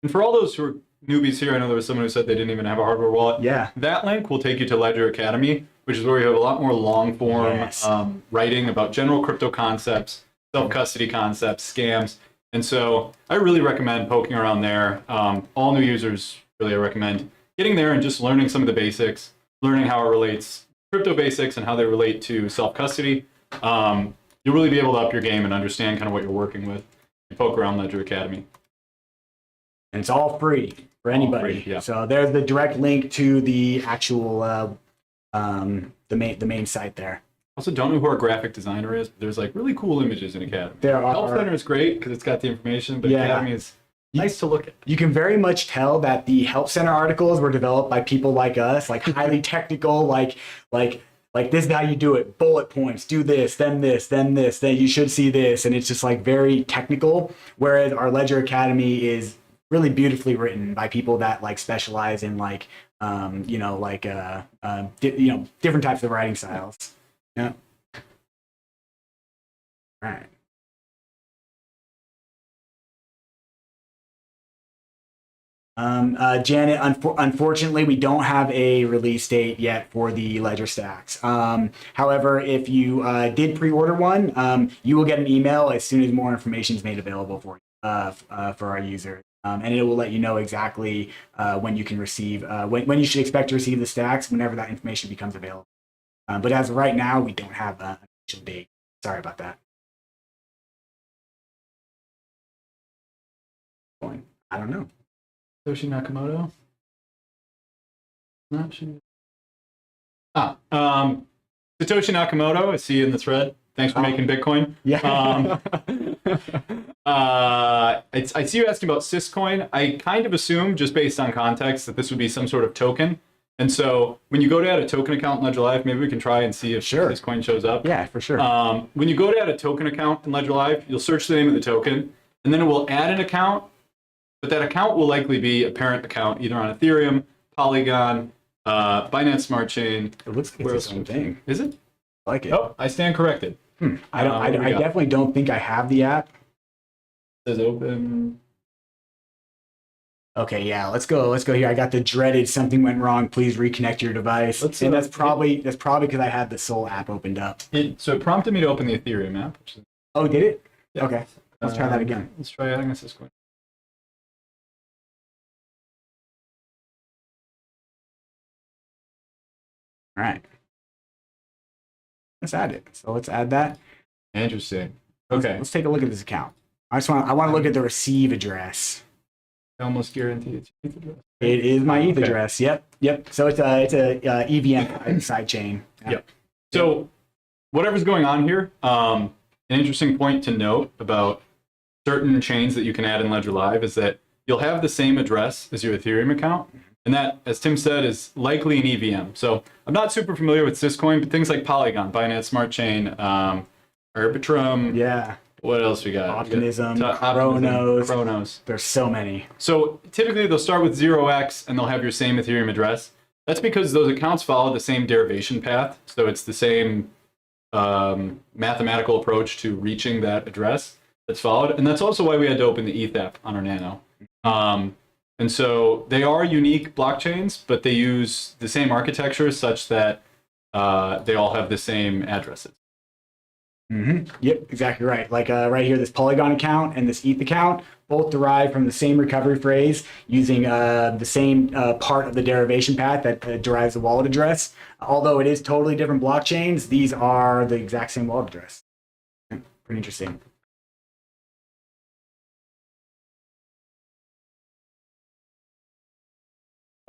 And for all those who are newbies here, I know there was someone who said they didn't even have a hardware wallet. Yeah. That link will take you to Ledger Academy, which is where you have a lot more long-form writing about general crypto concepts, self-custody concepts, scams. And so I really recommend poking around there. All new users, really, I recommend getting there and just learning some of the basics, learning how it relates, crypto basics and how they relate to self-custody. You'll really be able to up your game and understand kind of what you're working with. You poke around Ledger Academy. And it's all free for anybody. Free, yeah. So there's the direct link to the actual the main site there. Also, don't know who our graphic designer is, but there's like really cool images in Academy. Help Center is great because it's got the information, but Academy is nice to look at. You can very much tell that the Help Center articles were developed by people like us, like highly technical, like this is how you do it, bullet points, do this, then this, then this, then you should see this, and it's just like very technical. Whereas our Ledger Academy is really beautifully written by people that like specialize in different types of writing styles. Yeah. All right. Janet, unfortunately, we don't have a release date yet for the Ledger Stacks. However, if you did pre-order one, you will get an email as soon as more information is made available for our users. And it will let you know exactly when you can receive, when you should expect to receive the stacks whenever that information becomes available. But as of right now, we don't have an official date. Sorry about that. I don't know. Satoshi Nakamoto? Not sure. Satoshi Nakamoto, I see you in the thread. Thanks for making Bitcoin. Yeah. I see you asking about Syscoin. I kind of assume, just based on context, that this would be some sort of token. And so when you go to add a token account in Ledger Live, maybe we can try and see if Syscoin shows up. Yeah, for sure. When you go to add a token account in Ledger Live, you'll search the name of the token, and then it will add an account. But that account will likely be a parent account, either on Ethereum, Polygon, Binance Smart Chain. It looks like it's the same thing. Is it? I like it. Oh, I stand corrected. I definitely don't think I have the app. It says open. Okay, yeah, let's go here. I got the dreaded something went wrong. Please reconnect your device. And that's probably because I had the Sol app opened up. So it prompted me to open the Ethereum app. Oh, did it? Yeah. Okay, let's try that again. Let's try adding a Syscoin. All right. Let's add it. So let's add that. Interesting. Okay. Let's take a look at this account. I want to look at the receive address. I almost guarantee it's ETH address. It is my ETH address. Yep. So it's a EVM side chain. Yep. So whatever's going on here, an interesting point to note about certain chains that you can add in Ledger Live is that you'll have the same address as your Ethereum account. And that, as Tim said, is likely an EVM. So I'm not super familiar with Syscoin, but things like Polygon, Binance Smart Chain, Arbitrum. Yeah. What else we got? Optimism, Chronos. There's so many. So typically they'll start with 0x and they'll have your same Ethereum address. That's because those accounts follow the same derivation path. So it's the same mathematical approach to reaching that address that's followed. And that's also why we had to open the ETH app on our Nano. And so they are unique blockchains, but they use the same architecture such that they all have the same addresses. Mm-hmm. Yep, exactly right. Like right here, this Polygon account and this ETH account both derive from the same recovery phrase using the same part of the derivation path that derives the wallet address. Although it is totally different blockchains, these are the exact same wallet address. Pretty interesting.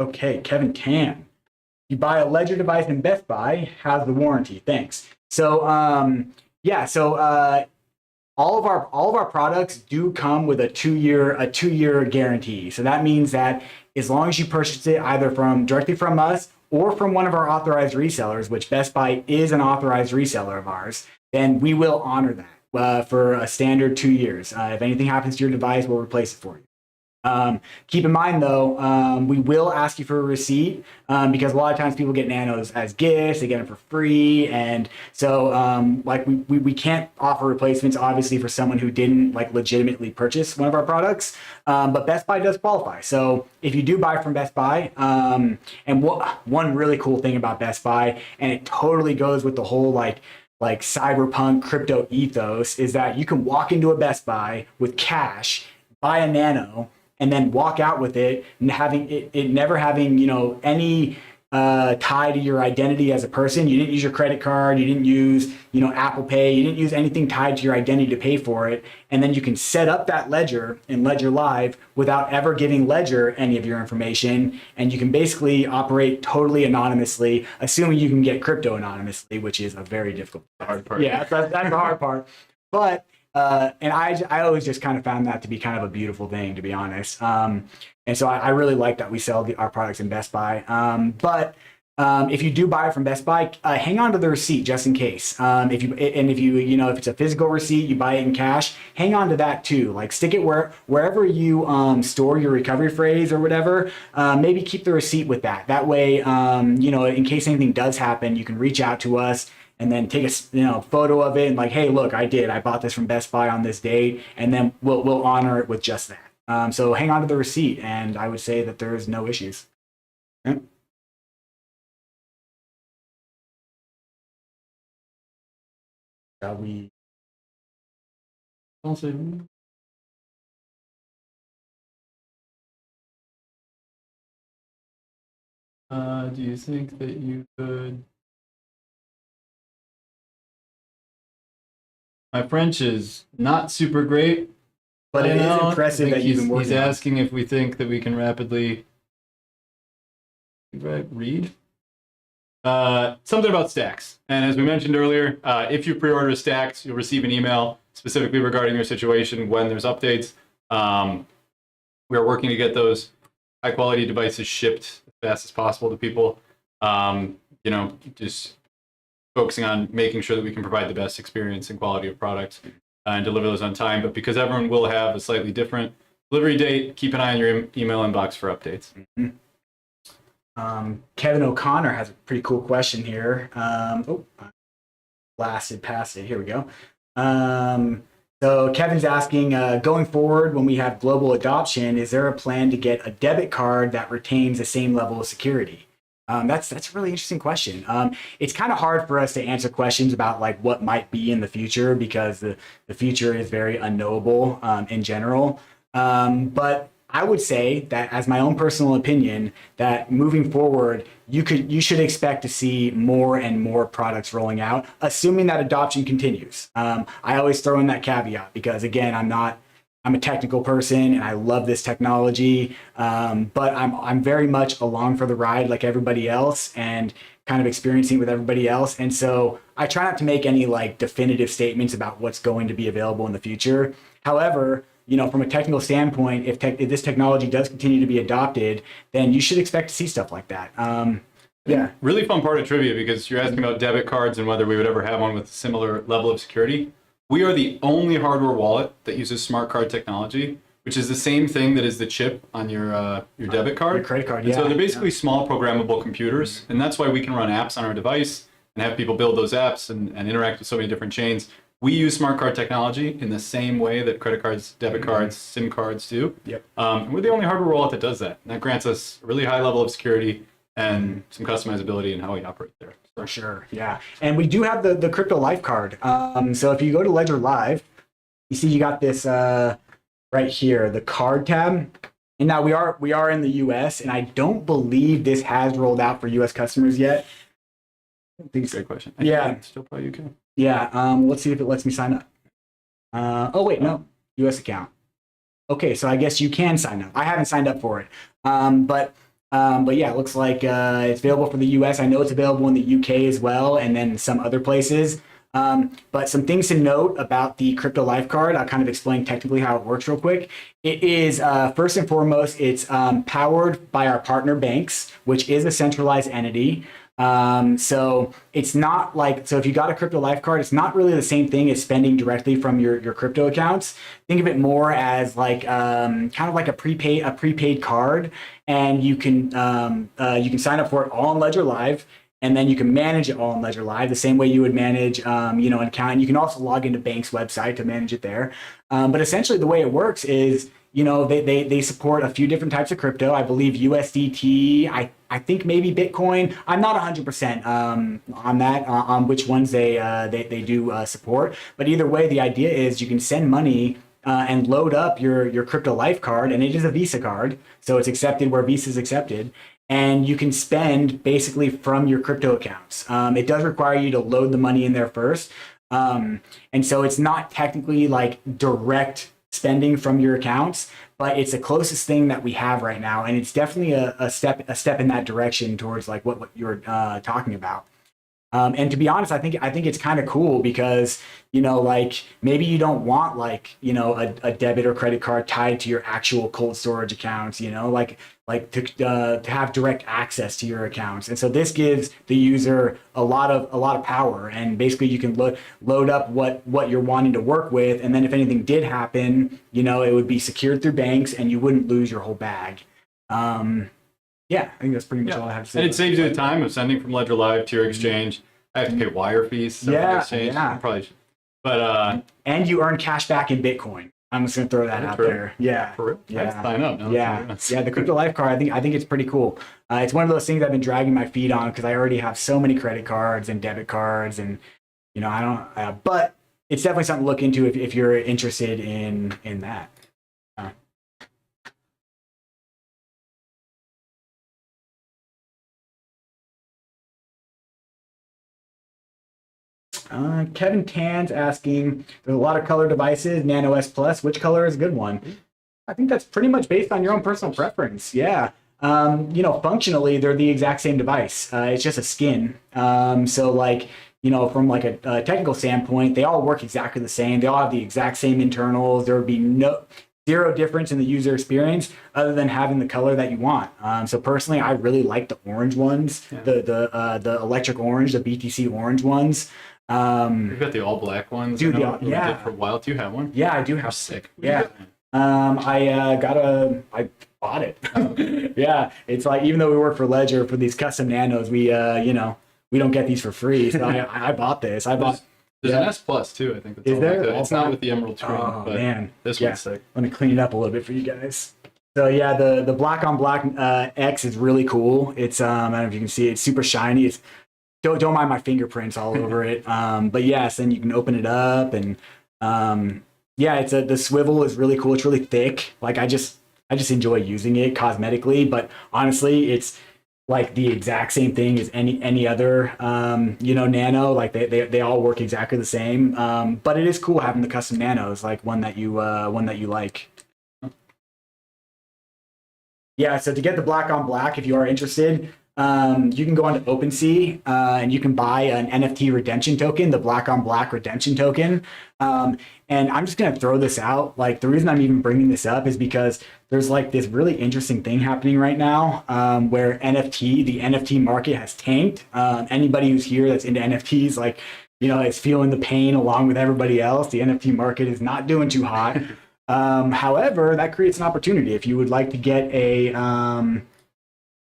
Okay, Kevin Tan. You buy a Ledger device in Best Buy, has the warranty. Thanks. So all of our products do come with a two-year guarantee. So that means that as long as you purchase it either directly from us or from one of our authorized resellers, which Best Buy is an authorized reseller of ours, then we will honor that for a standard 2 years. If anything happens to your device, we'll replace it for you. Keep in mind though, we will ask you for a receipt because a lot of times people get Nanos as gifts, they get them for free, and so like we can't offer replacements obviously for someone who didn't like legitimately purchase one of our products, but Best Buy does qualify. So if you do buy from Best Buy, and one really cool thing about Best Buy, and it totally goes with the whole like cyberpunk crypto ethos, is that you can walk into a Best Buy with cash, buy a Nano, and then walk out with it, and having it never having any tie to your identity as a person. You didn't use your credit card, you didn't use Apple Pay, you didn't use anything tied to your identity to pay for it, and then you can set up that ledger in Ledger Live without ever giving Ledger any of your information, and you can basically operate totally anonymously, assuming you can get crypto anonymously, which is a very difficult hard part. Yeah, that's the hard part. But and I always just kind of found that to be kind of a beautiful thing, to be honest. And so I really like that we sell our products in Best Buy. But if you do buy it from Best Buy, hang on to the receipt just in case. If it's a physical receipt, you buy it in cash, hang on to that too. Like stick it wherever you store your recovery phrase or whatever. Maybe keep the receipt with that. That way, in case anything does happen, you can reach out to us and then take a photo of it and like, hey, look, I bought this from Best Buy on this date, and then we'll honor it with just that. So hang on to the receipt, and I would say that there's no issues. Okay. Shall we? Also, do you think that you could? My French is not super great, But it is I impressive think that you've been working he's on it. asking if we think that we can rapidly read. Something about stacks. And as we mentioned earlier, if you pre-order stacks, you'll receive an email specifically regarding your situation when there's updates. We are working to get those high quality devices shipped as fast as possible to people. Just focusing on making sure that we can provide the best experience and quality of products and deliver those on time. But because everyone will have a slightly different delivery date, keep an eye on your email inbox for updates. Mm-hmm. Kevin O'Connor has a pretty cool question here. I blasted past it. Here we go. So Kevin's asking, going forward, when we have global adoption, is there a plan to get a debit card that retains the same level of security? That's a really interesting question. It's kind of hard for us to answer questions about like what might be in the future because the future is very unknowable in general. But I would say that as my own personal opinion, that moving forward, you should expect to see more and more products rolling out, assuming that adoption continues. I always throw in that caveat because again, I'm a technical person and I love this technology, but I'm very much along for the ride like everybody else and kind of experiencing it with everybody else. And so I try not to make any like definitive statements about what's going to be available in the future. However, from a technical standpoint, if this technology does continue to be adopted, then you should expect to see stuff like that. Yeah. Really fun part of trivia because you're asking about debit cards and whether we would ever have one with a similar level of security. We are the only hardware wallet that uses smart card technology, which is the same thing that is the chip on your debit card. Your credit card, and so they're basically small programmable computers, and that's why we can run apps on our device and have people build those apps and interact with so many different chains. We use smart card technology in the same way that credit cards, debit cards, SIM cards do. Yep. And we're the only hardware wallet that does that. And that grants us a really high level of security and some customizability in how we operate there. For sure, yeah. And we do have the crypto life card. So if you go to Ledger Live, you see you got this right here, the card tab. And now we are in the US, and I don't believe this has rolled out for US customers yet. I don't think so. Great question. Yeah. Still probably UK. Yeah, let's see if it lets me sign up. Oh, wait, no, US account. Okay, so I guess you can sign up. I haven't signed up for it. But yeah, it looks like it's available for the US. I know it's available in the UK as well, and then some other places. But some things to note about the Crypto Life Card, I'll kind of explain technically how it works real quick. It is, first and foremost, it's powered by our partner banks, which is a centralized entity. So it's not like, so if you got a Crypto Life Card, it's not really the same thing as spending directly from your crypto accounts. Think of it more as like, kind of like a prepaid card, and you can sign up for it all on Ledger Live, and then you can manage it all in Ledger Live the same way you would manage, an account. And you can also log into bank's website to manage it there. But essentially the way it works is, they support a few different types of crypto. I believe USDT, I think maybe Bitcoin. I'm not 100% on that, on which ones they do support. But either way, the idea is you can send money and load up your Crypto Life Card, and it is a Visa card, so it's accepted where Visa is accepted. And you can spend basically from your crypto accounts. It does require you to load the money in there first. And so it's not technically like direct spending from your accounts, but it's the closest thing that we have right now. And it's definitely a step in that direction towards like what you're talking about. And to be honest, I think it's kind of cool because, like maybe you don't want like, a debit or credit card tied to your actual cold storage accounts, like to have direct access to your accounts. And so this gives the user a lot of power, and basically you can load up what you're wanting to work with. And then if anything did happen, it would be secured through banks and you wouldn't lose your whole bag. Yeah, I think that's pretty much all I have to say. And it saves you the time of sending from Ledger Live to your exchange. I have to pay wire fees. So Yeah, exchange. yeah. I probably should. But and you earn cash back in Bitcoin. I'm just gonna throw that out there. Yeah. For real? Yeah. I'd sign up. No, Yeah. Yeah. The crypto life card, I think it's pretty cool. It's one of those things I've been dragging my feet on because I already have so many credit cards and debit cards, and I don't. But it's definitely something to look into if you're interested in that. Kevin Tan's asking, there's a lot of color devices, Nano S Plus, which color is a good one? I think that's pretty much based on your own personal preference. Yeah. Functionally, they're the exact same device. It's just a skin. So like, from like a technical standpoint, they all work exactly the same. They all have the exact same internals. There would be zero difference in the user experience other than having the color that you want. So personally, I really like the orange ones, the electric orange, the BTC orange ones. We've got the all black ones. Dude, we did for a while. Do you have one? Yeah, I do have. Sick. Yeah. I bought it. Yeah. It's like, even though we work for Ledger for these custom nanos, we don't get these for free. So I bought this. There's an S Plus too, I think. That's is there? It's not with the emerald screen, but man. this one's sick. Let me clean it up a little bit for you guys. So yeah, the black on black X is really cool. It's I don't know if you can see it, it's super shiny. It's don't mind my fingerprints all over it. But yes, then you can open it up, and the swivel is really cool. It's really thick. Like I just enjoy using it cosmetically, but honestly, it's like the exact same thing as any other nano. Like they all work exactly the same. But it is cool having the custom nanos, like one that you like. Yeah, so to get the black on black, if you are interested, you can go onto OpenSea and you can buy an NFT redemption token, the black on black redemption token. And I'm just going to throw this out. Like, the reason I'm even bringing this up is because there's like this really interesting thing happening right now where the NFT market has tanked. Anybody who's here that's into NFTs, like, is feeling the pain along with everybody else. The NFT market is not doing too hot. However, that creates an opportunity. If you would like to get a,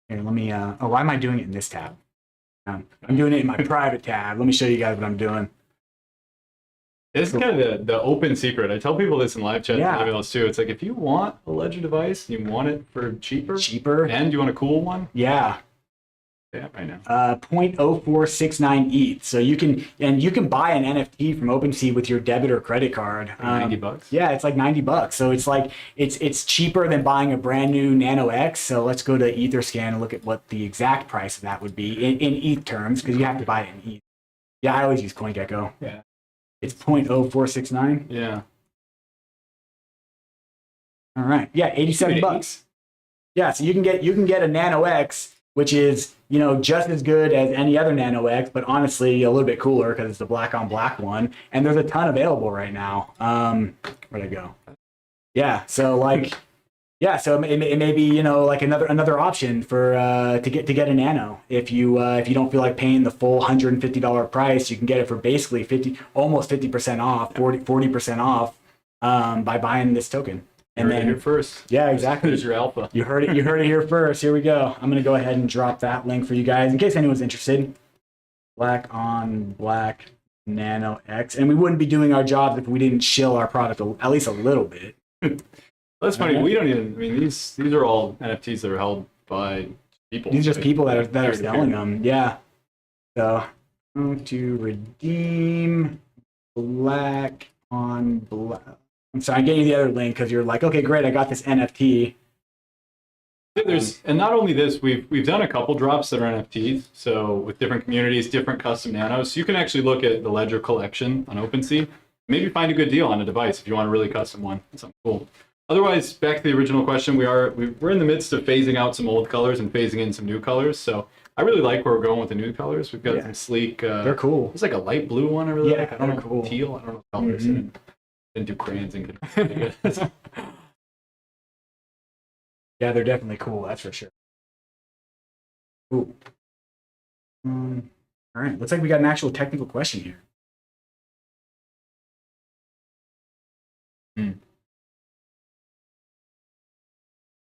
here, let me, why am I doing it in this tab? I'm doing it in my private tab. Let me show you guys what I'm doing. This is kind of the open secret. I tell people this in live chats and emails too. It's like, if you want a Ledger device, you want it for cheaper, and you want a cool one, yeah, right now. 0.0469 ETH. So you can buy an NFT from OpenSea with your debit or credit card. $90. Yeah, it's like $90. So it's like it's cheaper than buying a brand new Nano X. So let's go to Etherscan and look at what the exact price of that would be in ETH terms, because you have to buy it in ETH. Yeah, I always use CoinGecko. Yeah. It's 0.0469. Yeah. All right. Yeah, $87. Yeah, so you can get a Nano X, which is just as good as any other Nano X, but honestly a little bit cooler because it's the black on black one, and there's a ton available right now. Where'd I go? Yeah, so like, yeah, so it may be like another option for to get a Nano. If you don't feel like paying the full $150 price, you can get it for basically almost 50% off, 40% off by buying this token. And then here first. Yeah, exactly. There's your alpha. You heard it here first. Here we go. I'm gonna go ahead and drop that link for you guys in case anyone's interested. Black on black Nano X, and we wouldn't be doing our jobs if we didn't shill our product at least a little bit. That's funny. We don't even. I mean, these are all NFTs that are held by people. These are just people that are selling them. Yeah. So to redeem black on black. I'm sorry, I'm getting you the other link because you're like, okay, great, I got this NFT. And not only this, we've done a couple drops that are NFTs. So with different communities, different custom nanos, so you can actually look at the Ledger collection on OpenSea. Maybe find a good deal on a device if you want a really custom one. Something cool. Otherwise, back to the original question, we're in the midst of phasing out some old colors and phasing in some new colors. So I really like where we're going with the new colors. We've got some sleek. They're cool. There's like a light blue one I really like. I don't know, cool. Teal. I don't know colors. Mm-hmm. And do crayons and yeah, they're definitely cool. That's for sure. Ooh. All right. Looks like we got an actual technical question here.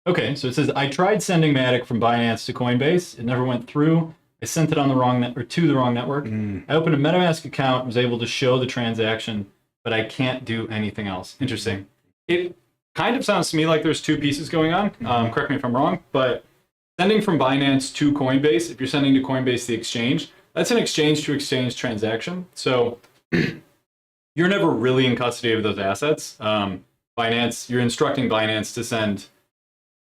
Okay, so it says, I tried sending Matic from Binance to Coinbase. It never went through. I sent it on the wrong to the wrong network. I opened a MetaMask account and was able to show the transaction, but I can't do anything else. Interesting. It kind of sounds to me like there's two pieces going on. Correct me if I'm wrong, but sending from Binance to Coinbase, if you're sending to Coinbase the exchange, that's an exchange to exchange transaction. So you're never really in custody of those assets. Binance, you're instructing Binance to send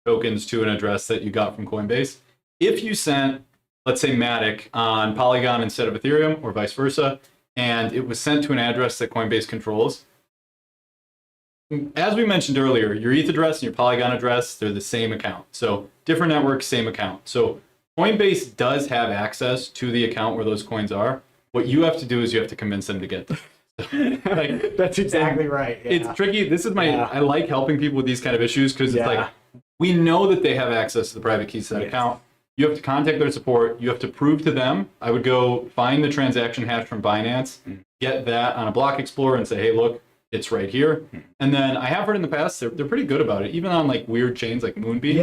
tokens to an address that you got from Coinbase. If you sent, let's say, Matic on Polygon instead of Ethereum, or vice versa, and it was sent to an address that Coinbase controls, as we mentioned earlier, your ETH address and your Polygon address, they're the same account. So different network, same account. So Coinbase does have access to the account where those coins are. What you have to do is you have to convince them to get them. Like, that's exactly right. Yeah. It's tricky. This is I like helping people with these kind of issues because it's like, we know that they have access to the private keys to that account. You have to contact their support. You have to prove to them. I would go find the transaction hash from Binance, get that on a block explorer and say, hey, look, it's right here. And then I have heard in the past, they're pretty good about it, even on like weird chains like Moonbeam.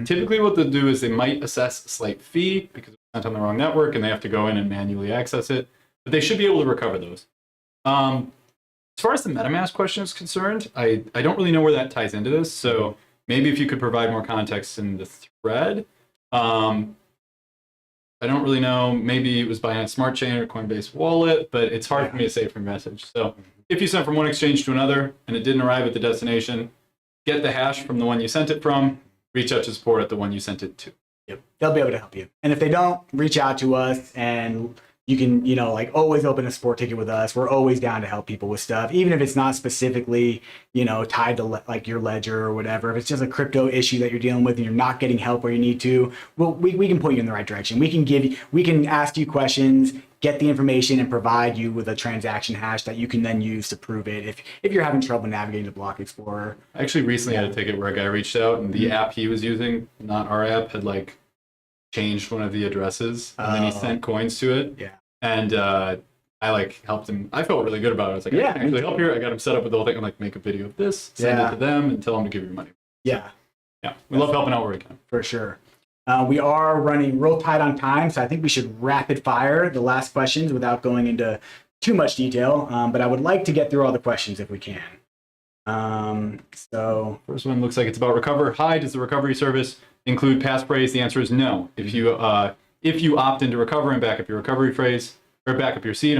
Typically what they'll do is they might assess a slight fee because it's sent on the wrong network and they have to go in and manually access it. But they should be able to recover those. As far as the MetaMask question is concerned, I don't really know where that ties into this. So maybe if you could provide more context in the thread. I don't really know. Maybe it was Binance Smart Chain or Coinbase Wallet, but it's hard for me to say from message. So if you sent from one exchange to another and it didn't arrive at the destination, get the hash from the one you sent it from, reach out to support at the one you sent it to. Yep. They'll be able to help you. And if they don't, reach out to us and you can, like always open a support ticket with us. We're always down to help people with stuff, even if it's not specifically, tied to like your ledger or whatever. If it's just a crypto issue that you're dealing with and you're not getting help where you need to, well, we can point you in the right direction. We can ask you questions, get the information, and provide you with a transaction hash that you can then use to prove it if you're having trouble navigating the Block Explorer. I actually recently had a ticket where a guy reached out and the app he was using, not our app, had like changed one of the addresses and then he sent coins to it. Yeah. And I like helped him. I felt really good about it. I was like, I can actually help here. I got him set up with the whole thing. I'm like, make a video of this, send it to them, and tell them to give you money. Yeah. Yeah. We love helping out where we can. For sure. We are running real tight on time, so I think we should rapid fire the last questions without going into too much detail. But I would like to get through all the questions if we can. So first one looks like it's about Recover. Hi, does the recovery service include Passphrase? The answer is no. If you opt into Recover and back up your recovery phrase, or back up your seed,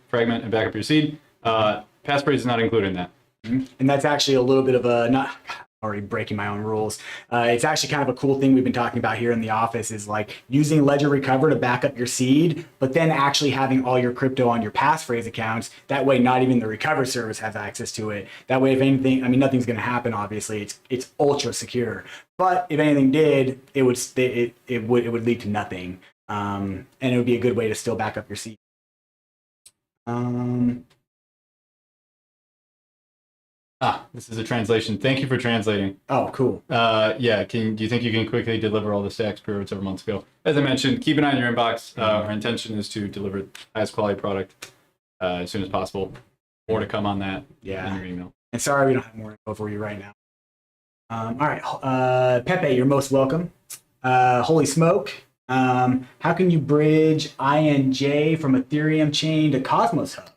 fragment and back up your seed, Passphrase is not included in that. And that's actually a little bit of not already breaking my own rules. It's actually kind of a cool thing we've been talking about here in the office is like using Ledger Recover to back up your seed, but then actually having all your crypto on your passphrase accounts. That way, not even the Recover service has access to it. That way, if anything, nothing's going to happen. Obviously, it's ultra secure. But if anything did, it would lead to nothing, and it would be a good way to still back up your seed. This is a translation. Thank you for translating. Oh, cool. Do you think you can quickly deliver all the stacks pre-ordered several months ago? As I mentioned, keep an eye on your inbox. Our intention is to deliver the highest quality product as soon as possible. More to come on that in your email. And sorry we don't have more info for you right now. All right, Pepe, you're most welcome. Holy smoke. How can you bridge INJ from Ethereum chain to Cosmos Hub?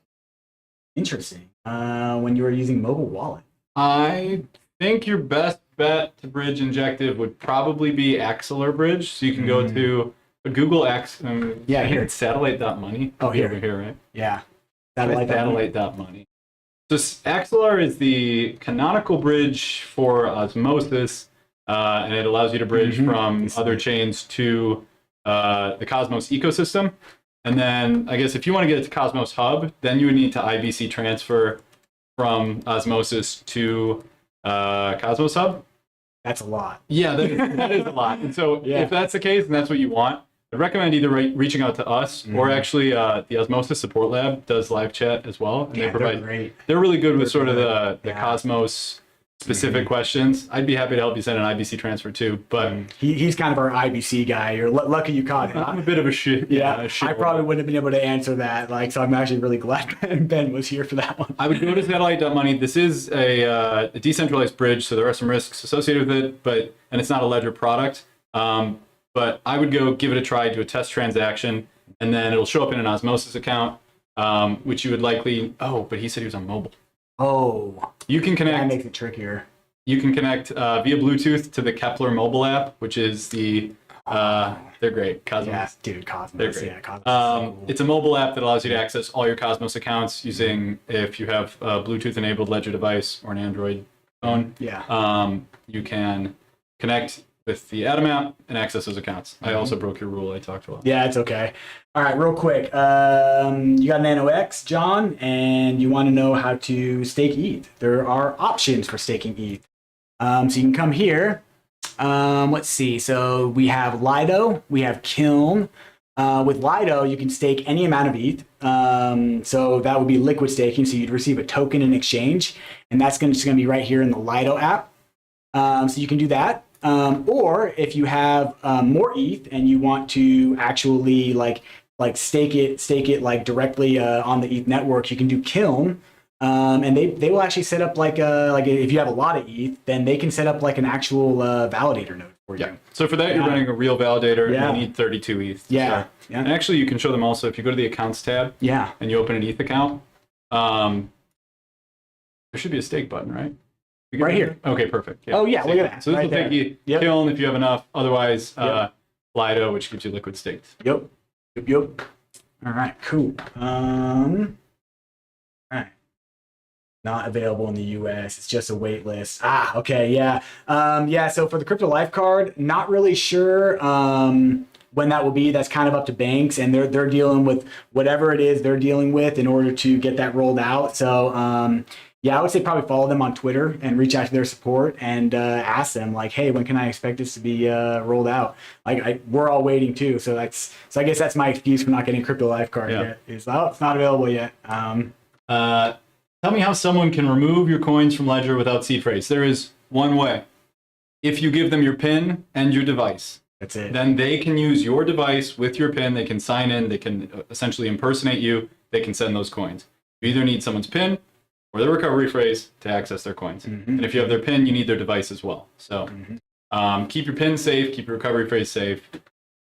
Interesting. When you are using mobile wallet? I think your best bet to bridge Injective would probably be Axelar Bridge. So you can go to Google X. Here it's satellite.money. Oh, here. Over here, right? Yeah. Satellite.money. So Axelar is the canonical bridge for Osmosis, and it allows you to bridge from other chains to the Cosmos ecosystem. And then I guess if you want to get it to Cosmos Hub, then you would need to IBC transfer from Osmosis to Cosmos Hub. That's a lot. Yeah, that is a lot. And so if that's the case and that's what you want, I'd recommend either reaching out to us or actually the Osmosis Support Lab does live chat as well. And they're really good with sort of the Cosmos specific questions. I'd be happy to help you send an IBC transfer too, but he's kind of our IBC guy. You're lucky you caught him. I'm a bit of a shit. I probably wouldn't have been able to answer that. So I'm actually really glad Ben was here for that one. I would go to satellite.money. This is a decentralized bridge, so there are some risks associated with it, and it's not a Ledger product. But I would go give it a try, do a test transaction, and then it'll show up in an Osmosis account, which you would likely. Oh, but he said he was on mobile. Oh, You can that connect. makes it trickier. You can connect via Bluetooth to the Kepler mobile app, which is the they're great. Cosmos. Yeah, dude, Cosmos. They're great. Yeah, Cosmos is so cool. It's a mobile app that allows you to access all your Cosmos accounts using, if you have a Bluetooth-enabled Ledger device or an Android phone. Yeah. You can connect with the Atom app and access those accounts. I also broke your rule. I talked a lot. Yeah, it's okay. All right, real quick. You got Nano X, John, and you want to know how to stake ETH. There are options for staking ETH. So you can come here. Let's see. So we have Lido, we have Kiln. With Lido, you can stake any amount of ETH. So that would be liquid staking. So you'd receive a token in exchange, and that's just going to be right here in the Lido app. So you can do that. Or if you have more ETH and you want to actually like stake it like directly on the ETH network, you can do Kiln. And they will actually set up like if you have a lot of ETH, then they can set up like an actual validator node for you. Yeah. So for that, you're running a real validator. Yeah. And you need 32 ETH. Yeah. So. Yeah. And actually, you can show them also if you go to the accounts tab. Yeah. And you open an ETH account. There should be a stake button, right? Right here. Okay, perfect. Yeah. Oh yeah, look at that. So this will take you Kiln if you have enough. Otherwise, Lido, which gives you liquid staked. Yep. All right. Cool. All right. Not available in the US. It's just a wait list. Okay, yeah. So for the Crypto Life card, not really sure when that will be. That's kind of up to banks, and they're dealing with whatever it is they're dealing with in order to get that rolled out. So I would say probably follow them on Twitter and reach out to their support and ask them like, hey, when can I expect this to be rolled out? Like we're all waiting too. So I guess that's my excuse for not getting Crypto Life card yet. It's not available yet. Tell me how someone can remove your coins from Ledger without seed phrase. There is one way. If you give them your PIN and your device, that's it. Then they can use your device with your PIN. They can sign in. They can essentially impersonate you. They can send those coins. You either need someone's PIN or their recovery phrase to access their coins. And if you have their PIN, you need their device as well. So keep your PIN safe, keep your recovery phrase safe,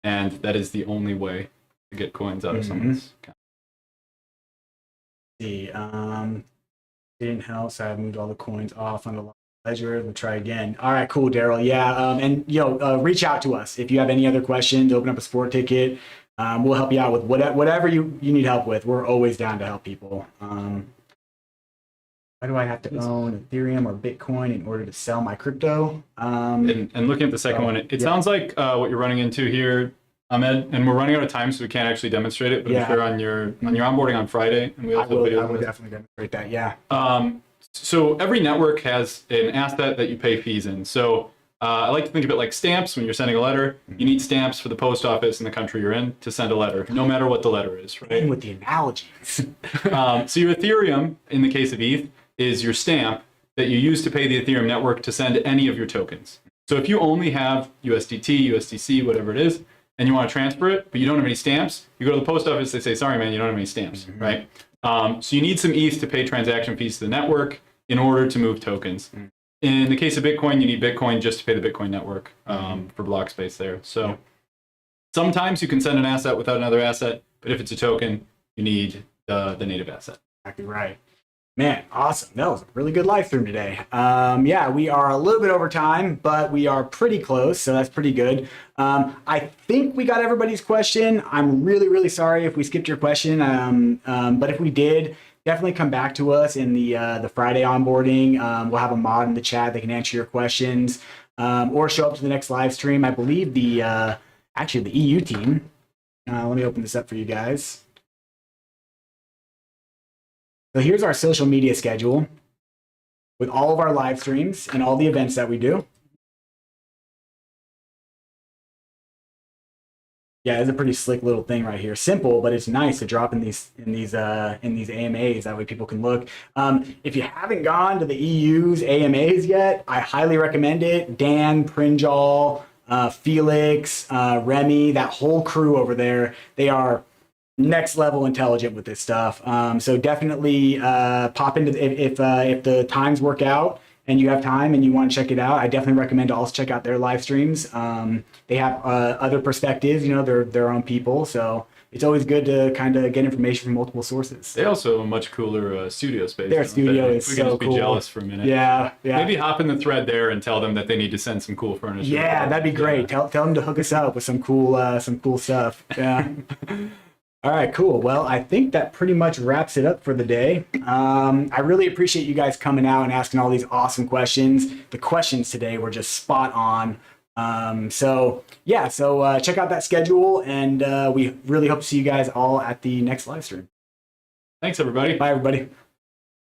and that is the only way to get coins out of someone's account. See, didn't help, so I moved all the coins off on the Ledger. We'll try again. All right, cool, Daryl. Yeah, and reach out to us if you have any other questions. Open up a sport ticket. We'll help you out with whatever you need help with. We're always down to help people. Why do I have to own Ethereum or Bitcoin in order to sell my crypto? And looking at the second one, it sounds like what you're running into here, Ahmed, and we're running out of time, so we can't actually demonstrate it. But if you're on your onboarding on Friday, and we also I will definitely demonstrate that. Yeah. So every network has an asset that you pay fees in. So I like to think of it like stamps. When you're sending a letter, you need stamps for the post office in the country you're in to send a letter, no matter what the letter is, right? And with the analogies. So your Ethereum, in the case of ETH, is your stamp that you use to pay the Ethereum network to send any of your tokens. So if you only have USDT, USDC, whatever it is, and you want to transfer it, but you don't have any stamps, you go to the post office, they say, sorry, man, you don't have any stamps, right? So you need some ETH to pay transaction fees to the network in order to move tokens. In the case of Bitcoin, you need Bitcoin just to pay the Bitcoin network for block space there. So sometimes you can send an asset without another asset, but if it's a token, you need the native asset. Exactly right. Man, awesome. That was a really good live stream today. We are a little bit over time, but we are pretty close, so that's pretty good. I think we got everybody's question. I'm really, really sorry if we skipped your question, but if we did, definitely come back to us in the Friday onboarding. We'll have a mod in the chat that can answer your questions, or show up to the next live stream. I believe the EU team. Let me open this up for you guys. So here's our social media schedule with all of our live streams and all the events that we do. Yeah, it's a pretty slick little thing right here. Simple, but it's nice to drop in these AMAs. That way people can look. If you haven't gone to the EU's AMAs yet, I highly recommend it. Dan, Prinjal, Felix, Remy, that whole crew over there, they are next level intelligent with this stuff. So definitely pop into if the times work out and you have time and you want to check it out, I definitely recommend to also check out their live streams. They have other perspectives, they're their own people. So it's always good to kind of get information from multiple sources. They also have a much cooler studio space. Their don't studio they? is We can so just be cool. jealous for a minute. Yeah, yeah. Maybe hop in the thread there and tell them that they need to send some cool furniture. Yeah, that'd be great. Tell them to hook us up with some cool stuff. Yeah. All right, cool. Well, I think that pretty much wraps it up for the day. I really appreciate you guys coming out and asking all these awesome questions. The questions today were just spot on. So check out that schedule, and we really hope to see you guys all at the next live stream. Thanks, everybody. Bye, everybody.